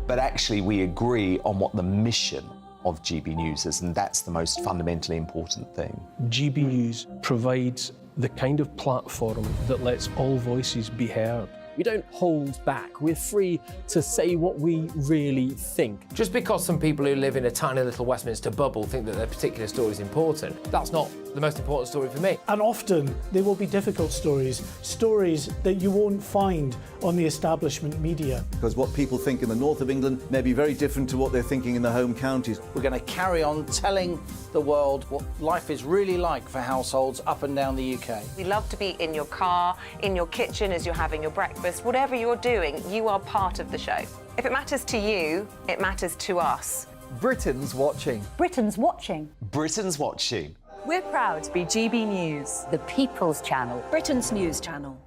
but actually we agree on what the mission of GB News is, and that's the most fundamentally important thing. GB News provides the kind of platform that lets all voices be heard. We don't hold back. We're free to say what we really think. Just because some people who live in a tiny little Westminster bubble think that their particular story is important, that's not the most important story for me. And often there will be difficult stories, stories that you won't find on the establishment media. Because what people think in the north of England may be very different to what they're thinking in the home counties. We're going to carry on telling the world what life is really like for households up and down the UK. We love to be in your car, in your kitchen as you're having your breakfast. Whatever you're doing, you are part of the show. If it matters to you, it matters to us. Britain's watching. Britain's watching. Britain's watching. We're proud to be GB News, The People's Channel, Britain's news channel.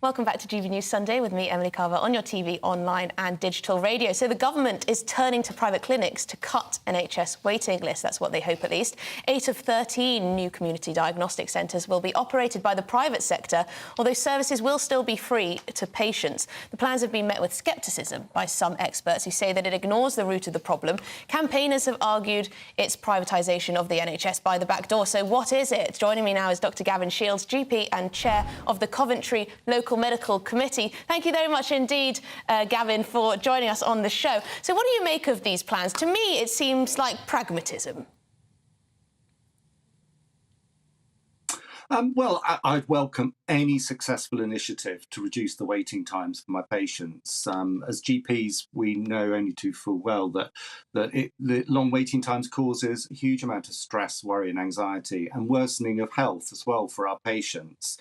Welcome back to GB News Sunday with me, Emily Carver, on your TV, online and digital radio. So the government is turning to private clinics to cut NHS waiting lists. That's what they hope, at least. 8 of 13 new community diagnostic centres will be operated by the private sector, although services will still be free to patients. The plans have been met with scepticism by some experts who say that it ignores the root of the problem. Campaigners have argued it's privatisation of the NHS by the back door. So what is it? Joining me now is Dr Gavin Shields, GP and chair of the Coventry Local Medical Committee. Thank you very much indeed, Gavin, for joining us on the show. So what do you make of these plans? To me, it seems like pragmatism. Well, I'd welcome any successful initiative to reduce the waiting times for my patients. As GPs, we know only too full well that the long waiting times causes a huge amount of stress, worry and anxiety and worsening of health as well for our patients.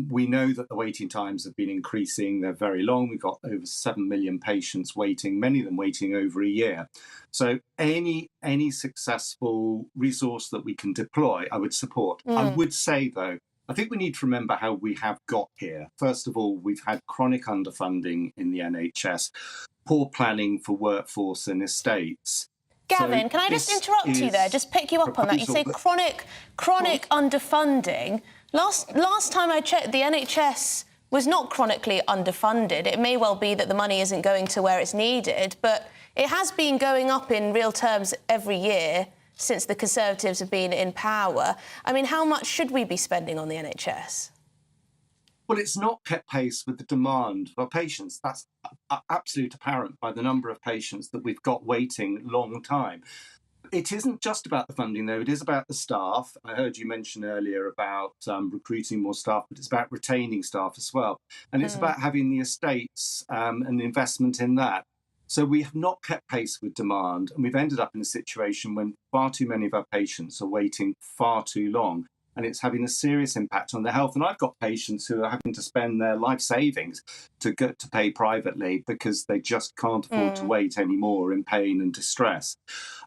We know that the waiting times have been increasing. They're very long. We've got over 7 million patients waiting, many of them waiting over a year. So any successful resource that we can deploy, I would support. I would say, though, I think we need to remember how we have got here. First of all, we've had chronic underfunding in the NHS, poor planning for workforce and estates. Gavin, So can I just this interrupt you there? Just pick you up on that. You say proposal chronic underfunding. Last time I checked, the NHS was not chronically underfunded. It may well be that the money isn't going to where it's needed, but it has been going up in real terms every year since the Conservatives have been in power. I mean, how much should we be spending on the NHS? Well, it's not kept pace with the demand of our patients. That's absolutely apparent by the number of patients that we've got waiting long time. It isn't just about the funding, though. It is about the staff. I heard you mention earlier about recruiting more staff, but it's about retaining staff as well. And it's about having the estates and investment in that. So we have not kept pace with demand, and we've ended up in a situation when far too many of our patients are waiting far too long, and it's having a serious impact on their health. And I've got patients who are having to spend their life savings to pay privately because they just can't afford to wait anymore in pain and distress.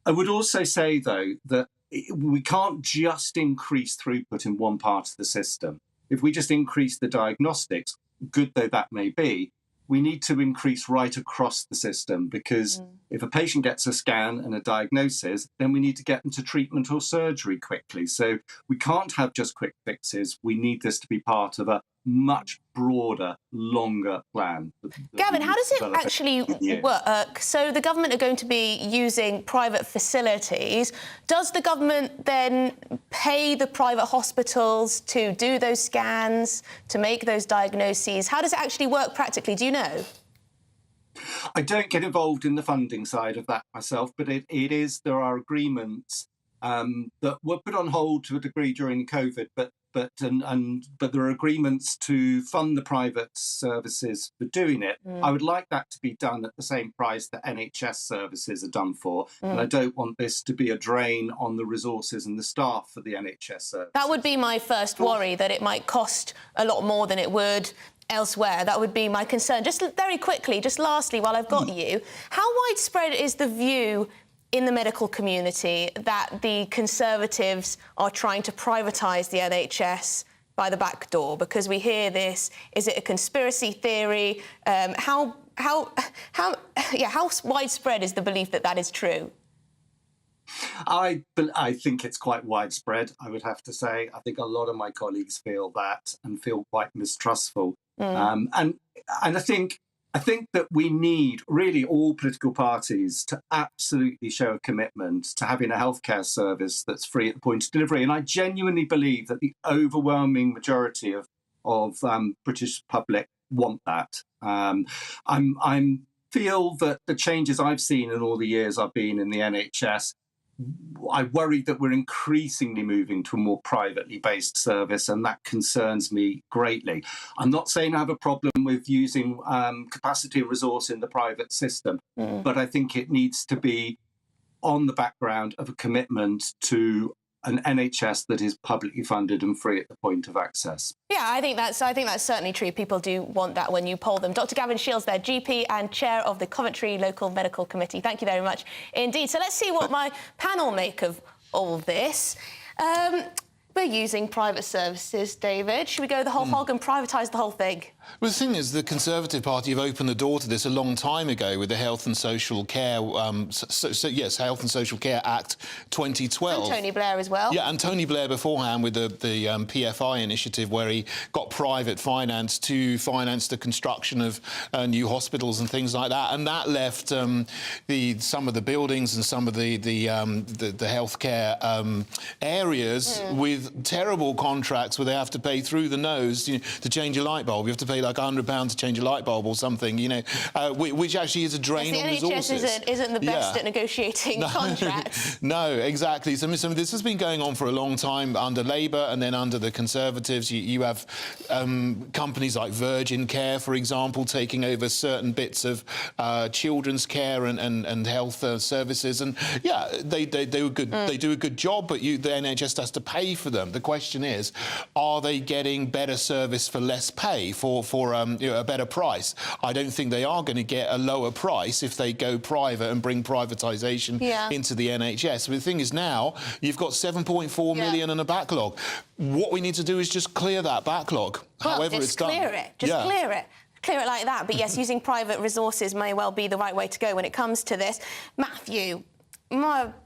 I would also say, though, that we can't just increase throughput in one part of the system. If we just increase the diagnostics, good though that may be, we need to increase right across the system, because if a patient gets a scan and a diagnosis, then we need to get them to treatment or surgery quickly. So we can't have just quick fixes. We need this to be part of a much broader, longer plan. Gavin, how does it actually work? So the government are going to be using private facilities. Does the government then pay the private hospitals to do those scans, to make those diagnoses? How does it actually work practically? Do you know? I don't get involved in the funding side of that myself, but there are agreements that were put on hold to a degree during COVID, but there are agreements to fund the private services for doing it. I would like that to be done at the same price that NHS services are done for, and I don't want this to be a drain on the resources and the staff for the NHS service. That would be my first worry, that it might cost a lot more than it would elsewhere. That would be my concern. Just very quickly, just lastly, while I've got you, how widespread is the view in the medical community that the Conservatives are trying to privatise the NHS by the back door? Because we hear this. Is it a conspiracy theory? How widespread is the belief that that is true? I think it's quite widespread, I would have to say. I think a lot of my colleagues feel that and feel quite mistrustful. And I think that we need really all political parties to absolutely show a commitment to having a healthcare service that's free at the point of delivery. And I genuinely believe that the overwhelming majority of British public want that. I feel that the changes I've seen in all the years I've been in the NHS, I worry that we're increasingly moving to a more privately based service, and that concerns me greatly. I'm not saying I have a problem with using capacity and resource in the private system, but I think it needs to be on the background of a commitment to an NHS that is publicly funded and free at the point of access. Yeah, I think that's certainly true. People do want that when you poll them. Dr. Gavin Shields there, GP and chair of the Coventry Local Medical Committee. Thank you very much indeed. So let's see what my panel make of all of this. We're using private services, David. Should we go the whole hog and privatise the whole thing? Well, the thing is, the Conservative Party have opened the door to this a long time ago with the Health and Social Care, Health and Social Care Act 2012. And Tony Blair as well. Yeah, and Tony Blair beforehand with the PFI initiative, where he got private finance to finance the construction of new hospitals and things like that, and that left some of the buildings and some of the healthcare areas with with terrible contracts where they have to pay through the nose to change a light bulb. You have to pay like £100 to change a light bulb or something, which actually is a drain on resources. The NHS isn't the best at negotiating contracts. No, exactly. So this has been going on for a long time under Labour and then under the Conservatives. You have companies like Virgin Care, for example, taking over certain bits of children's care and health services. And yeah, they do a good they do a good job, but the NHS has to pay for them. The question is, are they getting better service for less pay, for a better price? I don't think they are going to get a lower price if they go private and bring privatisation into the NHS. But the thing is now, you've got 7.4 million in a backlog. What we need to do is just clear that backlog, however it's done. Clear it. Just clear it. Clear it like that. But yes, using private resources may well be the right way to go when it comes to this. Matthew,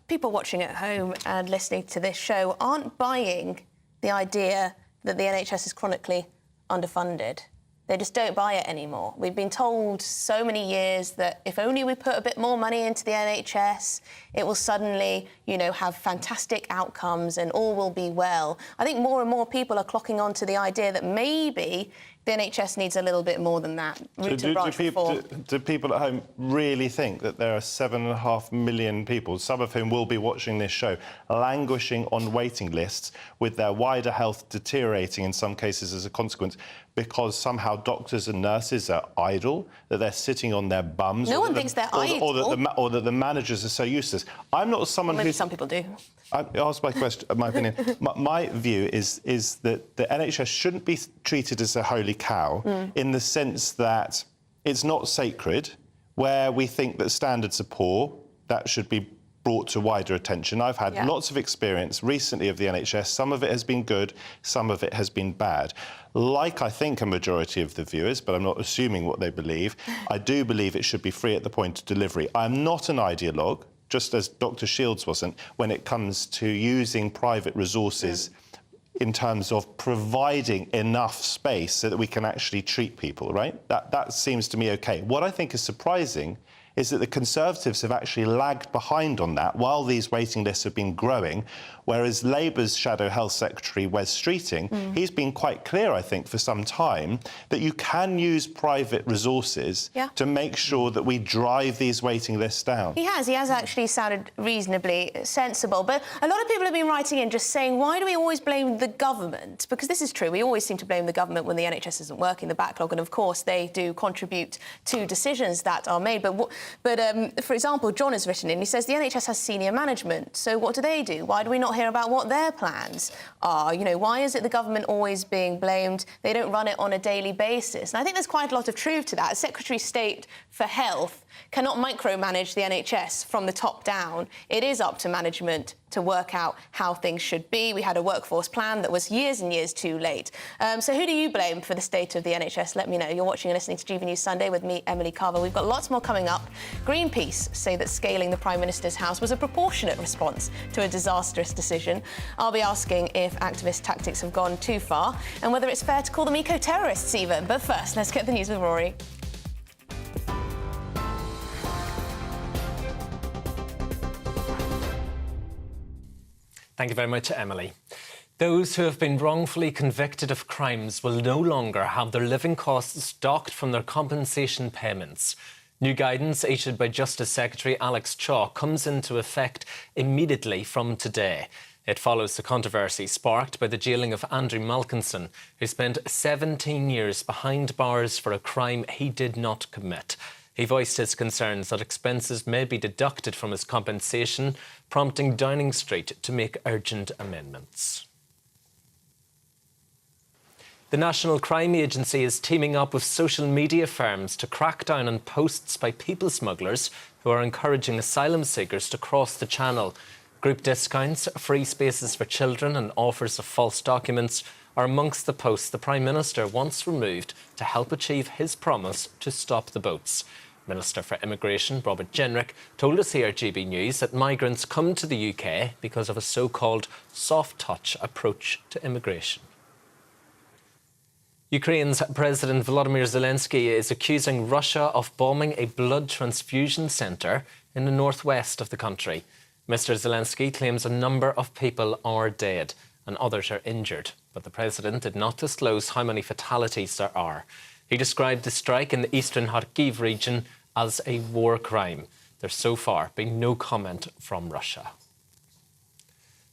people watching at home and listening to this show aren't buying the idea that the NHS is chronically underfunded. They just don't buy it anymore. We've been told so many years that if only we put a bit more money into the NHS, it will suddenly, have fantastic outcomes and all will be well. I think more and more people are clocking on to the idea that maybe the NHS needs a little bit more than that. Do people at home really think that there are 7.5 million people, some of whom will be watching this show, languishing on waiting lists with their wider health deteriorating in some cases as a consequence because somehow doctors and nurses are idle, that they're sitting on their bums? No one thinks they're idle. Or that the managers are so useless. I'm not someone Maybe some people do. Ask my question, my opinion. My view is that the NHS shouldn't be treated as a holy cow in the sense that it's not sacred. Where we think that standards are poor, that should be brought to wider attention. I've had lots of experience recently of the NHS. Some of it has been good, some of it has been bad. Like I think a majority of the viewers, but I'm not assuming what they believe, I do believe it should be free at the point of delivery. I'm not an ideologue, just as Dr. Shields wasn't, when it comes to using private resources in terms of providing enough space so that we can actually treat people, right? That seems to me OK. What I think is surprising is that the Conservatives have actually lagged behind on that while these waiting lists have been growing, whereas Labour's Shadow Health Secretary, Wes Streeting, he's been quite clear, I think, for some time, that you can use private resources to make sure that we drive these waiting lists down. He has actually sounded reasonably sensible. But a lot of people have been writing in just saying, why do we always blame the government? Because this is true, we always seem to blame the government when the NHS isn't working, the backlog, and of course they do contribute to decisions that are made. But for example, John has written in, he says the NHS has senior management, so what do? Why do we not hear about what their plans are? Why is it the government always being blamed? They don't run it on a daily basis. And I think there's quite a lot of truth to that. Secretary of State for Health cannot micromanage the NHS from the top down. It is up to management to work out how things should be. We had a workforce plan that was years and years too late. So who do you blame for the state of the NHS? Let me know. You're watching and listening to GB News Sunday with me, Emily Carver. We've got lots more coming up. Greenpeace say that scaling the Prime Minister's house was a proportionate response to a disastrous decision. I'll be asking if activist tactics have gone too far and whether it's fair to call them eco-terrorists even. But first, let's get the news with Rory. Thank you very much, Emily. Those who have been wrongfully convicted of crimes will no longer have their living costs docked from their compensation payments. New guidance issued by Justice Secretary Alex Chalk comes into effect immediately from today. It follows the controversy sparked by the jailing of Andrew Malkinson, who spent 17 years behind bars for a crime he did not commit. He voiced his concerns that expenses may be deducted from his compensation, prompting Downing Street to make urgent amendments. The National Crime Agency is teaming up with social media firms to crack down on posts by people smugglers who are encouraging asylum seekers to cross the channel. Group discounts, free spaces for children and offers of false documents are amongst the posts the Prime Minister wants removed to help achieve his promise to stop the boats. Minister for Immigration, Robert Jenrick, told us here at GB News that migrants come to the UK because of a so-called soft-touch approach to immigration. Ukraine's President Volodymyr Zelensky is accusing Russia of bombing a blood transfusion centre in the northwest of the country. Mr. Zelensky claims a number of people are dead and others are injured. But the president did not disclose how many fatalities there are. He described the strike in the eastern Kharkiv region as a war crime. There's so far been no comment from Russia.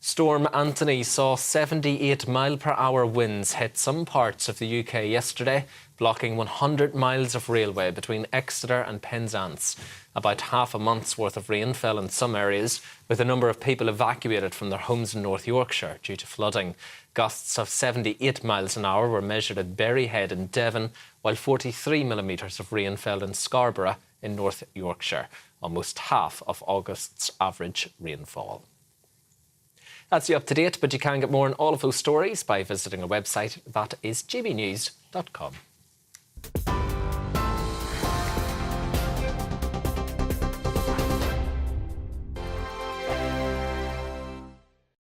Storm Anthony saw 78-mile-per-hour winds hit some parts of the UK yesterday, blocking 100 miles of railway between Exeter and Penzance. About half a month's worth of rain fell in some areas, with a number of people evacuated from their homes in North Yorkshire due to flooding. Gusts of 78 miles an hour were measured at Berryhead in Devon, while 43 millimetres of rain fell in Scarborough in North Yorkshire, almost half of August's average rainfall. That's you up to date, but you can get more on all of those stories by visiting our website, that is gbnews.com.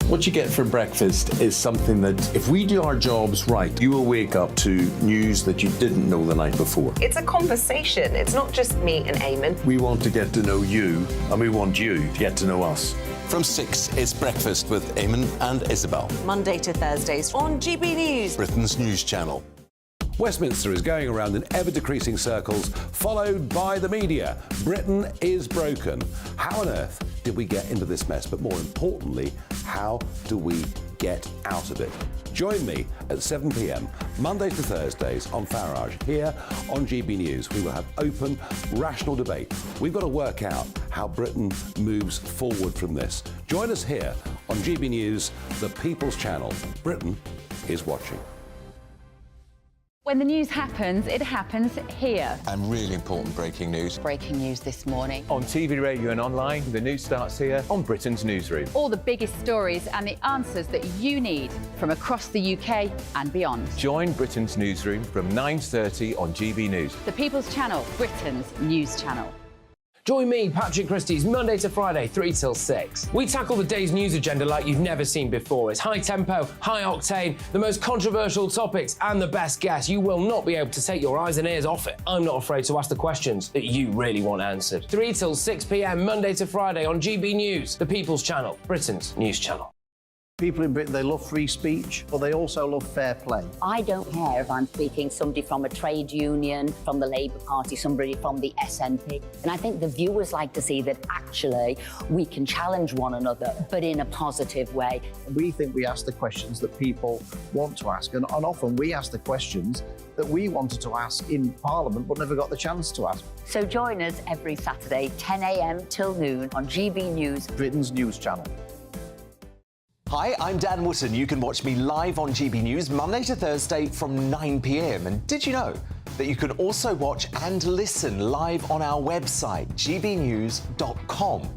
What you get for breakfast is something that, if we do our jobs right, you will wake up to news that you didn't know the night before. It's a conversation. It's not just me and Eamon. We want to get to know you, and we want you to get to know us. From 6, it's Breakfast with Eamon and Isabel. Monday to Thursdays on GB News, Britain's news channel. Westminster is going around in ever-decreasing circles, followed by the media. Britain is broken. How on earth did we get into this mess? But more importantly, how do we get out of it? Join me at 7 p.m, Mondays to Thursdays on Farage, here on GB News. We will have open, rational debate. We've got to work out how Britain moves forward from this. Join us here on GB News, the People's Channel. Britain is watching. When the news happens, it happens here. And really important breaking news. Breaking news this morning. On TV, radio and online, the news starts here on Britain's Newsroom. All the biggest stories and the answers that you need from across the UK and beyond. Join Britain's Newsroom from 9:30 on GB News. The People's Channel, Britain's news channel. Join me, Patrick Christys, Monday to Friday, 3 till 6. We tackle the day's news agenda like you've never seen before. It's high tempo, high octane, the most controversial topics and the best guests. You will not be able to take your eyes and ears off it. I'm not afraid to ask the questions that you really want answered. 3 till 6 p.m, Monday to Friday on GB News, the People's Channel, Britain's news channel. People in Britain, they love free speech, but they also love fair play. I don't care if I'm speaking somebody from a trade union, from the Labour Party, somebody from the SNP. And I think the viewers like to see that actually we can challenge one another, but in a positive way. We think we ask the questions that people want to ask, and often we ask the questions that we wanted to ask in Parliament but never got the chance to ask. So join us every Saturday, 10 a.m. till noon on GB News, Britain's news channel. Hi, I'm Dan Wootton. You can watch me live on GB News Monday to Thursday from 9 p.m. And did you know that you can also watch and listen live on our website, gbnews.com?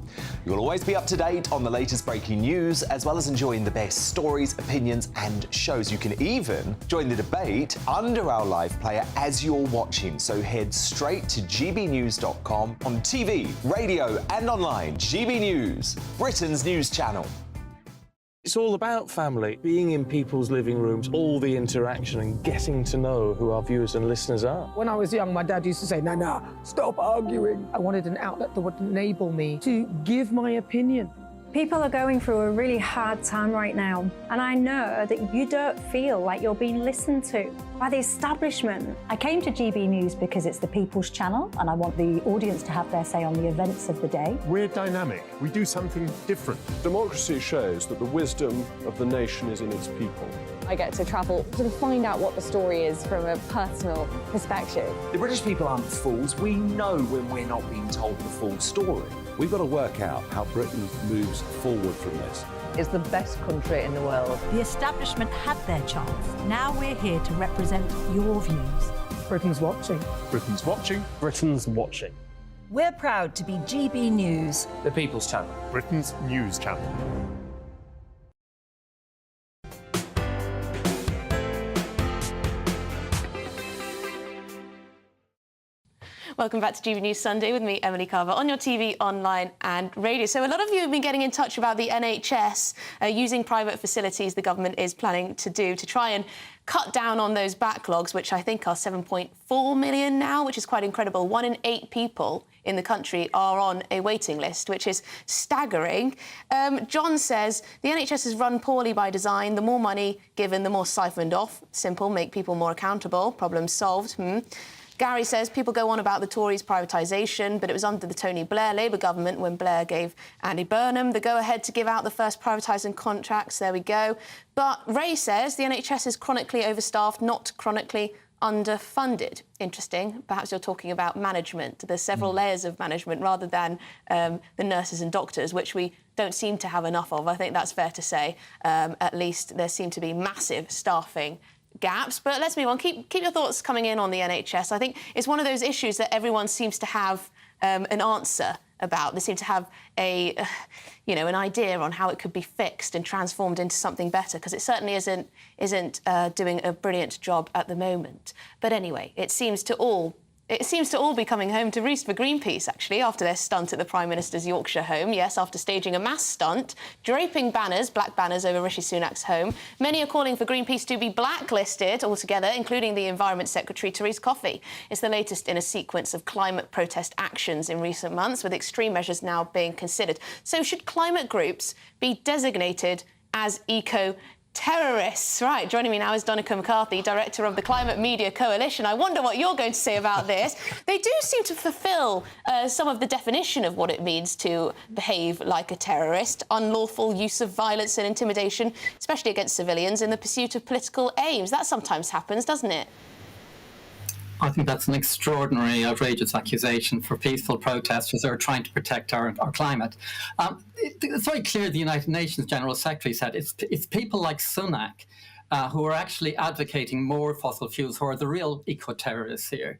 You'll always be up to date on the latest breaking news, as well as enjoying the best stories, opinions and shows. You can even join the debate under our live player as you're watching. So head straight to gbnews.com on TV, radio and online. GB News, Britain's news channel. It's all about family, being in people's living rooms, all the interaction and getting to know who our viewers and listeners are. When I was young, my dad used to say, Nana, stop arguing. I wanted an outlet that would enable me to give my opinion. People are going through a really hard time right now, and I know that you don't feel like you're being listened to by the establishment. I came to GB News because it's the People's Channel, and I want the audience to have their say on the events of the day. We're dynamic. We do something different. Democracy shows that the wisdom of the nation is in its people. I get to travel to find out what the story is from a personal perspective. The British people aren't fools. We know when we're not being told the full story. We've got to work out how Britain moves forward from this. It's the best country in the world. The establishment had their chance. Now we're here to represent your views. Britain's watching. Britain's watching. Britain's watching. We're proud to be GB News, the People's Channel, Britain's news channel. Welcome back to GB News Sunday with me, Emily Carver, on your TV, online and radio. So a lot of you have been getting in touch about the NHS using private facilities the government is planning to do to try and cut down on those backlogs, which I think are 7.4 million now, which is quite incredible. 1 in 8 people in the country are on a waiting list, which is staggering. John says the NHS is run poorly by design. The more money given, the more siphoned off. Simple, make people more accountable. Problem solved. Gary says people go on about the Tories' privatisation, but it was under the Tony Blair Labour government when Blair gave Andy Burnham the go-ahead to give out the first privatising contracts. There we go. But Ray says the NHS is chronically overstaffed, not chronically underfunded. Interesting. Perhaps you're talking about management. There's several layers of management rather than the nurses and doctors, which we don't seem to have enough of. I think that's fair to say. At least there seem to be massive staffing gaps. But let's move on. Keep your thoughts coming in on the NHS. I think it's one of those issues that everyone seems to have an answer about. They seem to have an idea on how it could be fixed and transformed into something better, because it certainly isn't doing a brilliant job at the moment. But anyway, it seems to all be coming home to roost for Greenpeace, actually, after their stunt at the Prime Minister's Yorkshire home. Yes, after staging a mass stunt, draping banners, black banners, over Rishi Sunak's home. Many are calling for Greenpeace to be blacklisted altogether, including the Environment Secretary, Therese Coffey. It's the latest in a sequence of climate protest actions in recent months, with extreme measures now being considered. So should climate groups be designated as eco-terrorists? Right, joining me now is Donica McCarthy, Director of the Climate Media Coalition. I wonder what you're going to say about this. They do seem to fulfil some of the definition of what it means to behave like a terrorist: unlawful use of violence and intimidation, especially against civilians, in the pursuit of political aims. That sometimes happens, doesn't it? I think that's an extraordinary, outrageous accusation for peaceful protesters who are trying to protect our climate. It's very clear the United Nations General Secretary said it's people like Sunak who are actually advocating more fossil fuels who are the real eco-terrorists here.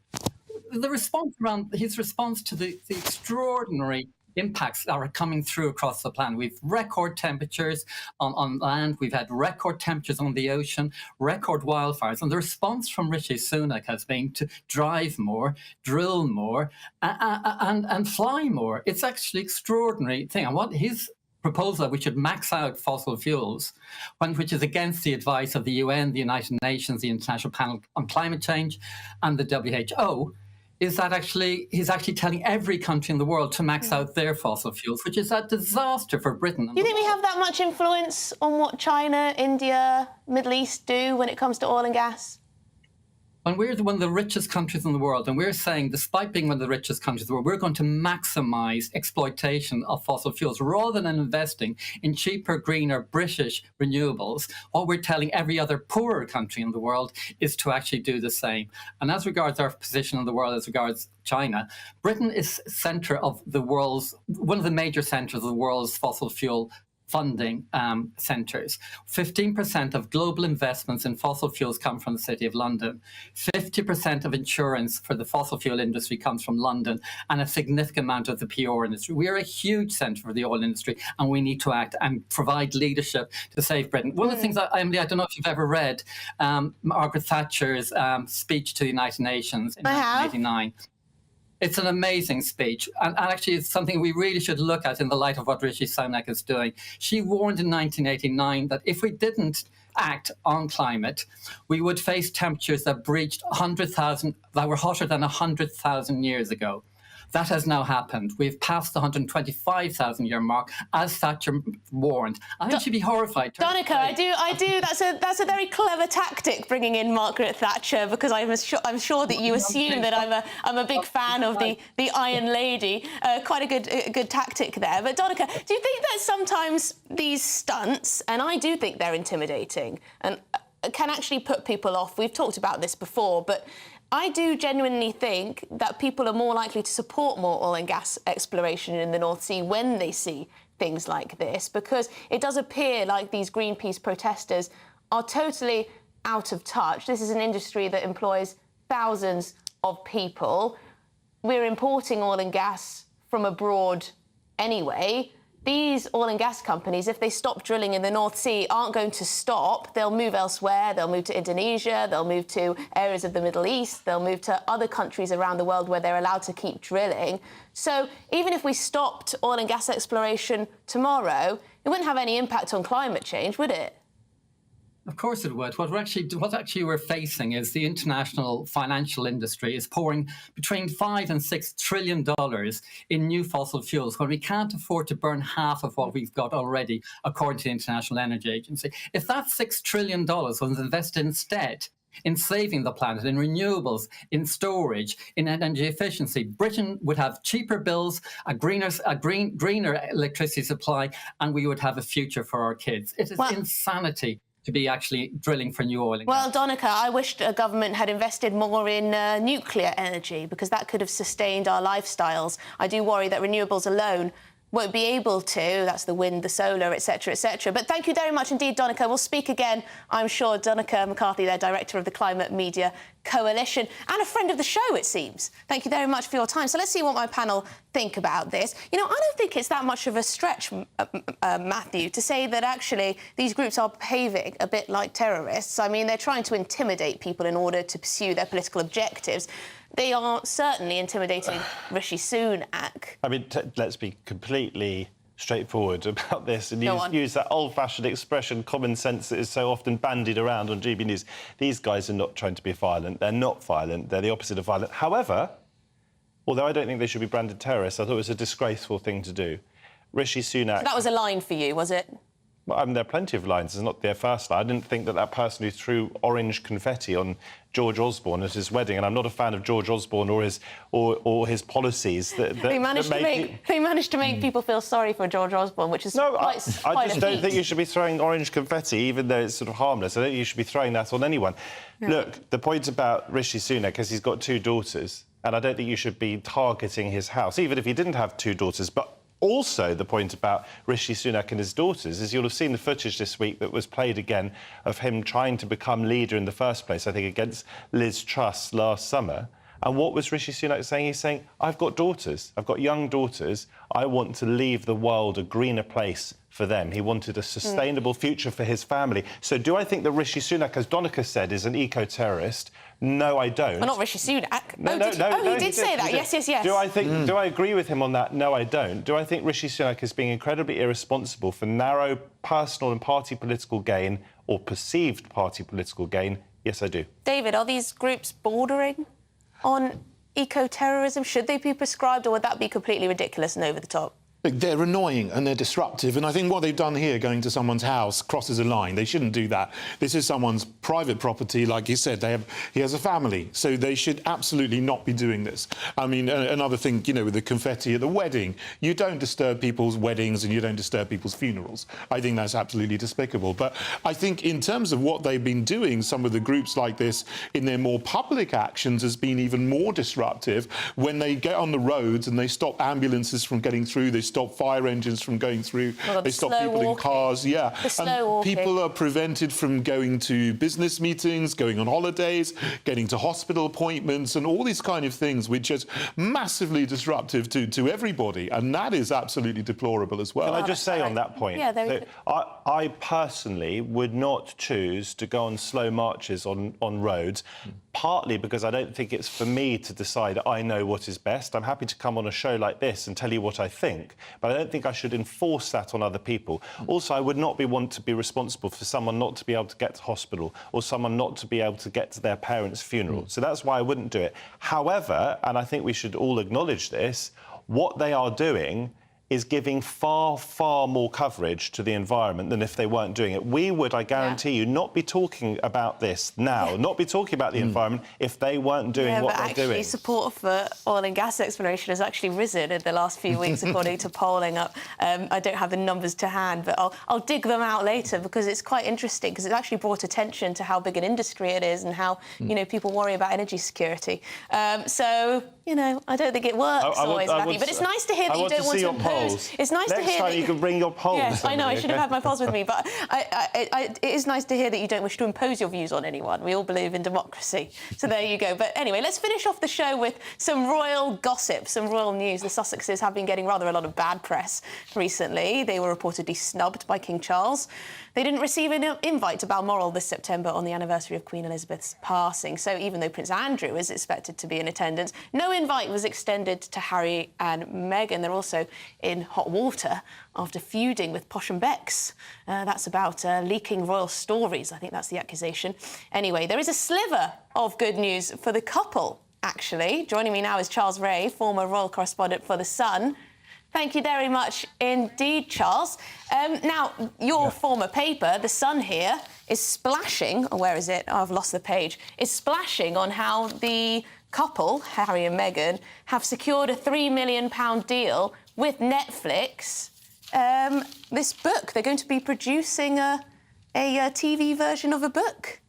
The response around his response to the extraordinary impacts that are coming through across the planet. We've record temperatures on land, we've had record temperatures on the ocean, record wildfires, and the response from Rishi Sunak has been to drive more, drill more, and fly more. It's actually an extraordinary thing. And what his proposal that we should max out fossil fuels, which is against the advice of the UN, the United Nations, the International Panel on Climate Change, and the WHO, is that he's actually telling every country in the world to max out their fossil fuels, which is a disaster for Britain. Do you think we have that much influence on what China, India, Middle East do when it comes to oil and gas? When we're one of the richest countries in the world, and we're saying, despite being one of the richest countries in the world, we're going to maximise exploitation of fossil fuels rather than investing in cheaper, greener British renewables, what we're telling every other poorer country in the world is to actually do the same. And as regards our position in the world, as regards China, Britain is centre of the world's, one of the major centres of the world's fossil fuel funding centres. 15% of global investments in fossil fuels come from the City of London. 50% of insurance for the fossil fuel industry comes from London, and a significant amount of the PR industry. We are a huge centre for the oil industry, and we need to act and provide leadership to save Britain. One of the things, Emily, I don't know if you've ever read Margaret Thatcher's speech to the United Nations in 1989. It's an amazing speech, and actually it's something we really should look at in the light of what Rishi Sunak is doing. She warned in 1989 that if we didn't act on climate, we would face temperatures that breached 100,000, that were hotter than 100,000 years ago. That has now happened. We've passed the 125,000-year mark, as Thatcher warned. I think she'd be horrified. Donica, I do. That's a very clever tactic, bringing in Margaret Thatcher, because I'm sure that you assume that I'm a big fan of the Iron Lady. Quite a good tactic there. But Donica, do you think that sometimes these stunts, and I do think they're intimidating, and can actually put people off? We've talked about this before, but I do genuinely think that people are more likely to support more oil and gas exploration in the North Sea when they see things like this, because it does appear like these Greenpeace protesters are totally out of touch. This is an industry that employs thousands of people. We're importing oil and gas from abroad anyway. these oil and gas companies, if they stop drilling in the North Sea, aren't going to stop. They'll move elsewhere. They'll move to Indonesia. They'll move to areas of the Middle East. They'll move to other countries around the world where they're allowed to keep drilling. So even if we stopped oil and gas exploration tomorrow, it wouldn't have any impact on climate change, would it? Of course it would. What we're facing is the international financial industry is pouring between $5 and $6 trillion in new fossil fuels when we can't afford to burn half of what we've got already, according to the International Energy Agency. If that $6 trillion was invested instead in saving the planet, in renewables, in storage, in energy efficiency, Britain would have cheaper bills, a greener electricity supply, and we would have a future for our kids. It is insanity to be actually drilling for new oil and gas. Well, Donnachadh, I wish a government had invested more in nuclear energy, because that could have sustained our lifestyles. I do worry that renewables alone won't be able to. That's the wind, the solar, etc., etc. But thank you very much indeed, Donnachadh. We'll speak again, I'm sure. Donnachadh McCarthy, their director of the Climate Media Coalition, and a friend of the show, it seems. Thank you very much for your time. So let's see what my panel think about this. You know, I don't think it's that much of a stretch, Matthew, to say that actually these groups are behaving a bit like terrorists. I mean, they're trying to intimidate people in order to pursue their political objectives. They are certainly intimidating Rishi Sunak. I mean, let's be completely straightforward about this and use that old-fashioned expression, common sense, that is so often bandied around on GB News. These guys are not trying to be violent. They're not violent. They're the opposite of violent. However, although I don't think they should be branded terrorists, I thought it was a disgraceful thing to do. Rishi Sunak... So that was a line for you, was it? Well, I mean, there are plenty of lines. It's not their first line. I didn't think that person who threw orange confetti on George Osborne at his wedding, and I'm not a fan of George Osborne or his policies. They managed to make people feel sorry for George Osborne, which is I just don't think you should be throwing orange confetti, even though it's sort of harmless. I don't think you should be throwing that on anyone. Yeah. Look, the point about Rishi Sunak is he's got 2 daughters, and I don't think you should be targeting his house, even if he didn't have 2 daughters. But also, the point about Rishi Sunak and his daughters is you'll have seen the footage this week that was played again of him trying to become leader in the first place, I think, against Liz Truss last summer. And what was Rishi Sunak saying? He's saying, I've got daughters. I've got young daughters. I want to leave the world a greener place for them. He wanted a sustainable future for his family. So do I think that Rishi Sunak, as Donnachadh said, is an eco-terrorist? No, I don't. Well, not Rishi Sunak. He did say that. Yes. Do I think? Do I agree with him on that? No, I don't. Do I think Rishi Sunak is being incredibly irresponsible for narrow personal and party political gain, or perceived party political gain? Yes, I do. David, are these groups bordering on eco-terrorism? Should they be prescribed, or would that be completely ridiculous and over the top? Look, they're annoying and they're disruptive, and I think what they've done here, going to someone's house, crosses a line. They shouldn't do that. This is someone's private property, like you said. He has a family, so they should absolutely not be doing this. I mean, another thing, you know, with the confetti at the wedding, you don't disturb people's weddings and you don't disturb people's funerals. I think that's absolutely despicable. But I think in terms of what they've been doing, some of the groups like this, in their more public actions, has been even more disruptive. When they get on the roads and they stop ambulances from getting through, they stop fire engines from going through, they stop people in cars, and people are prevented from going to business meetings, going on holidays, getting to hospital appointments, and all these kind of things, which is massively disruptive to everybody, and that is absolutely deplorable as well. Can I just say on that point, I personally would not choose to go on slow marches on roads, partly because I don't think it's for me to decide I know what is best. I'm happy to come on a show like this and tell you what I think, but I don't think I should enforce that on other people. Also, I would not want to be responsible for someone not to be able to get to hospital or someone not to be able to get to their parents' funeral. So that's why I wouldn't do it. However, and I think we should all acknowledge this, what they are doing is giving far, far more coverage to the environment than if they weren't doing it. We would, I guarantee you, not be talking about this now, not be talking about the environment if they weren't doing what they're doing. Actually, support for oil and gas exploration has actually risen in the last few weeks, according to polling up. I don't have the numbers to hand, but I'll dig them out later, because it's quite interesting, because it's actually brought attention to how big an industry it is and how, you know, people worry about energy security. So, you know, I don't think it works always, Matthew, but it's nice to hear that you don't want to impose polls. It's nice to hear Next time that you can bring your polls. Yes, I know. I Emily, should have okay? had my polls with me, but it is nice to hear that you don't wish to impose your views on anyone. We all believe in democracy. So there you go. But anyway, let's finish off the show with some royal gossip, some royal news. The Sussexes have been getting rather a lot of bad press recently. They were reportedly snubbed by King Charles. They didn't receive an invite to Balmoral this September on the anniversary of Queen Elizabeth's passing. So even though Prince Andrew is expected to be in attendance, no invite was extended to Harry and Meghan. They're also in hot water after feuding with Posh and Becks. That's about leaking royal stories. I think that's the accusation. Anyway, there is a sliver of good news for the couple, actually. Joining me now is Charles Ray, former royal correspondent for The Sun. Thank you very much indeed, Charles. Now, your former paper, The Sun here, is splashing, or where is it? Oh, I've lost the page. Is splashing on how the couple, Harry and Meghan, have secured a £3 million deal with Netflix. This book, they're going to be producing a TV version of a book.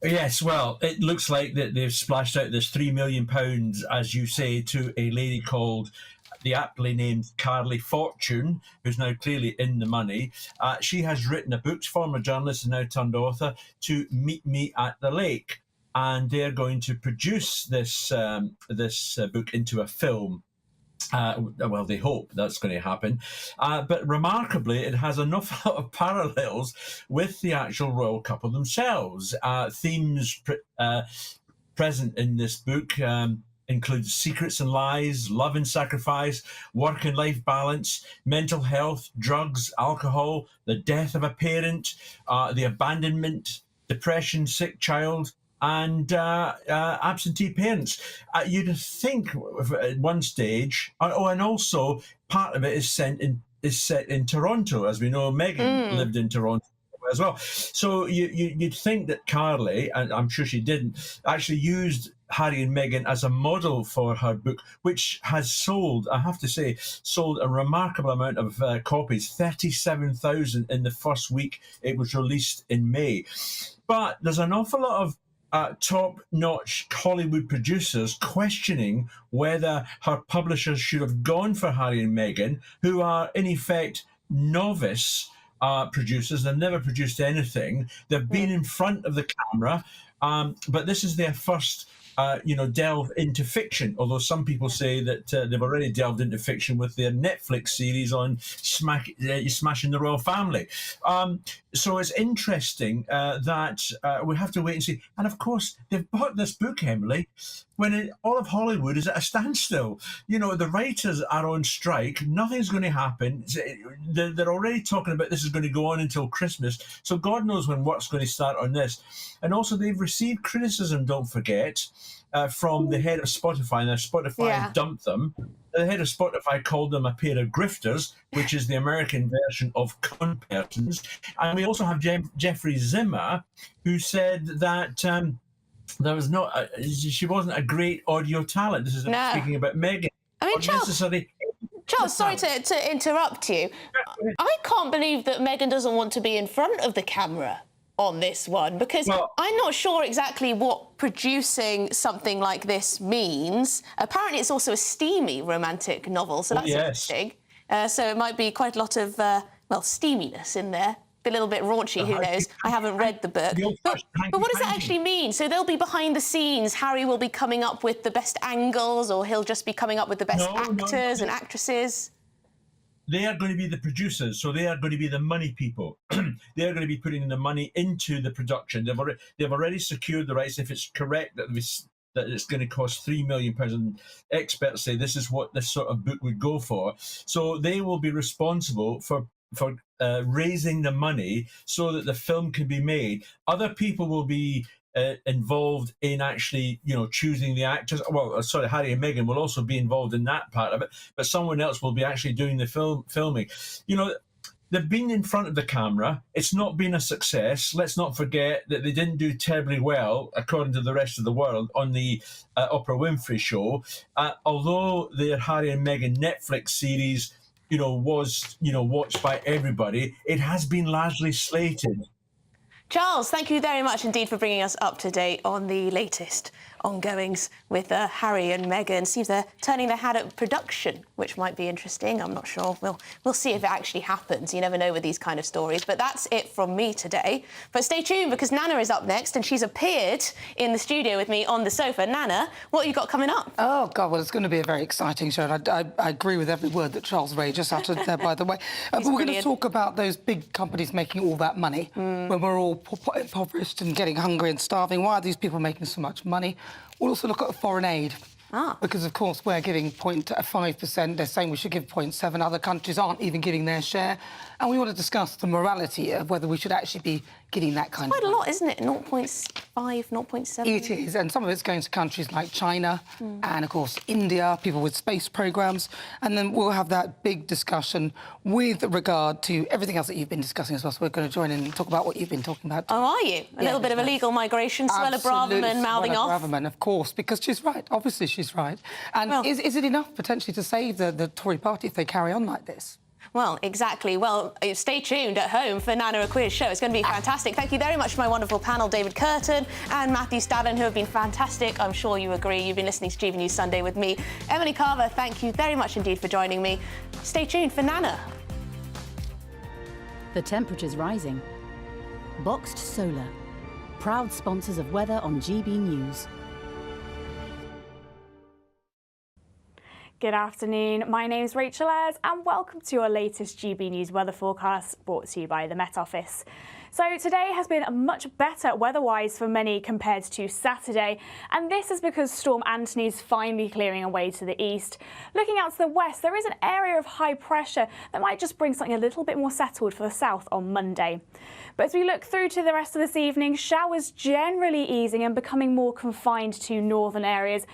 Yes, well, it looks like that they've splashed out this £3 million, as you say, to a lady called the aptly named Carly Fortune, who's now clearly in the money. She has written a book, former journalist and now turned author, to Meet Me at the Lake. And they're going to produce this book into a film. Well, they hope that's going to happen. But remarkably, it has an awful lot of parallels with the actual royal couple themselves. Themes present in this book includes secrets and lies, love and sacrifice, work and life balance, mental health, drugs, alcohol, the death of a parent, the abandonment, depression, sick child, and absentee parents. You'd think at one stage, and also part of it is set in Toronto. As we know, Meghan lived in Toronto as well. So you'd think that Carly, and I'm sure she didn't, actually used Harry and Meghan as a model for her book, which has sold, I have to say, sold a remarkable amount of copies, 37,000 in the first week it was released in May. But there's an awful lot of top-notch Hollywood producers questioning whether her publishers should have gone for Harry and Meghan, who are, in effect, novice producers. They've never produced anything. They've been in front of the camera, but this is their first delve into fiction, although some people say that they've already delved into fiction with their Netflix series on Smashing the Royal Family. So it's interesting that we have to wait and see. And of course, they've bought this book, Emily, when all of Hollywood is at a standstill. You know, the writers are on strike. Nothing's going to happen. They're already talking about this is going to go on until Christmas. So God knows when work's going to start on this. And also, they've received criticism, don't forget, from the head of Spotify. Now, Spotify dumped them. The head of Spotify called them a pair of grifters, which is the American version of con persons. And we also have Jeffrey Zimmer, who said that there was she wasn't a great audio talent. This is speaking about Meghan. I mean, Charles, sorry to interrupt you. I can't believe that Meghan doesn't want to be in front of the camera on this one, because I'm not sure exactly what producing something like this means. Apparently, it's also a steamy romantic novel, so that's interesting. So it might be quite a lot of, steaminess in there. A little bit raunchy, who knows? I haven't read the book. But what does that actually mean? So they'll be behind the scenes. Harry will be coming up with the best angles, or he'll just be coming up with the best actors and actresses? They are going to be the producers, so they are going to be the money people. They are going to be putting the money into the production. They've already secured the rights. If it's correct that it's going to cost £3 million, and experts say this is what this sort of book would go for. So they will be responsible for raising the money so that the film can be made. Other people will be involved in actually, choosing the actors. Well, sorry, Harry and Meghan will also be involved in that part of it, but someone else will be actually doing the filming. They've been in front of the camera. It's not been a success. Let's not forget that they didn't do terribly well, according to the rest of the world, on the Oprah Winfrey show. Although their Harry and Meghan Netflix series, was, watched by everybody, it has been largely slated. Charles, thank you very much indeed for bringing us up to date on the latest ongoings with Harry and Meghan. Seems they're turning their hand at production, which might be interesting. I'm not sure. We'll see if it actually happens. You never know with these kind of stories. But that's it from me today. But stay tuned, because Nana is up next, and she's appeared in the studio with me on the sofa. Nana, what have you got coming up? Oh, God, well, it's going to be a very exciting show. And I agree with every word that Charles Ray just uttered there, by the way. But we're going to talk about those big companies making all that money when we're all impoverished and getting hungry and starving. Why are these people making so much money? We'll also look at foreign aid. Because, of course, we're giving 0.5%. They're saying we should give 0.7%. Other countries aren't even giving their share. And we want to discuss the morality of whether we should actually be giving that kind of money. Quite a lot, isn't it? 0.5, 0.7? It is, and some of it's going to countries like China and, of course, India, people with space programmes. And then we'll have that big discussion with regard to everything else that you've been discussing as well. So we're going to join in and talk about what you've been talking about. Oh, are you? A little bit of illegal migration, Suella Braverman mouthing off? Braverman, of course, because she's right. Obviously, she's right. And is it enough, potentially, to save the Tory party if they carry on like this? Well, exactly. Well, stay tuned at home for Nana Aqua's show. It's going to be fantastic. Thank you very much to my wonderful panel, David Curtin and Matthew Stadden, who have been fantastic. I'm sure you agree. You've been listening to GB News Sunday with me. Emily Carver, thank you very much indeed for joining me. Stay tuned for Nana. The temperature's rising. Boxed Solar, proud sponsors of weather on GB News. Good afternoon, my name is Rachel Ayres and welcome to your latest GB News weather forecast brought to you by the Met Office. So today has been much better weather-wise for many compared to Saturday, and this is because Storm Anthony is finally clearing away to the east. Looking out to the west, there is an area of high pressure that might just bring something a little bit more settled for the south on Monday. But as we look through to the rest of this evening, showers generally easing and becoming more confined to northern areas,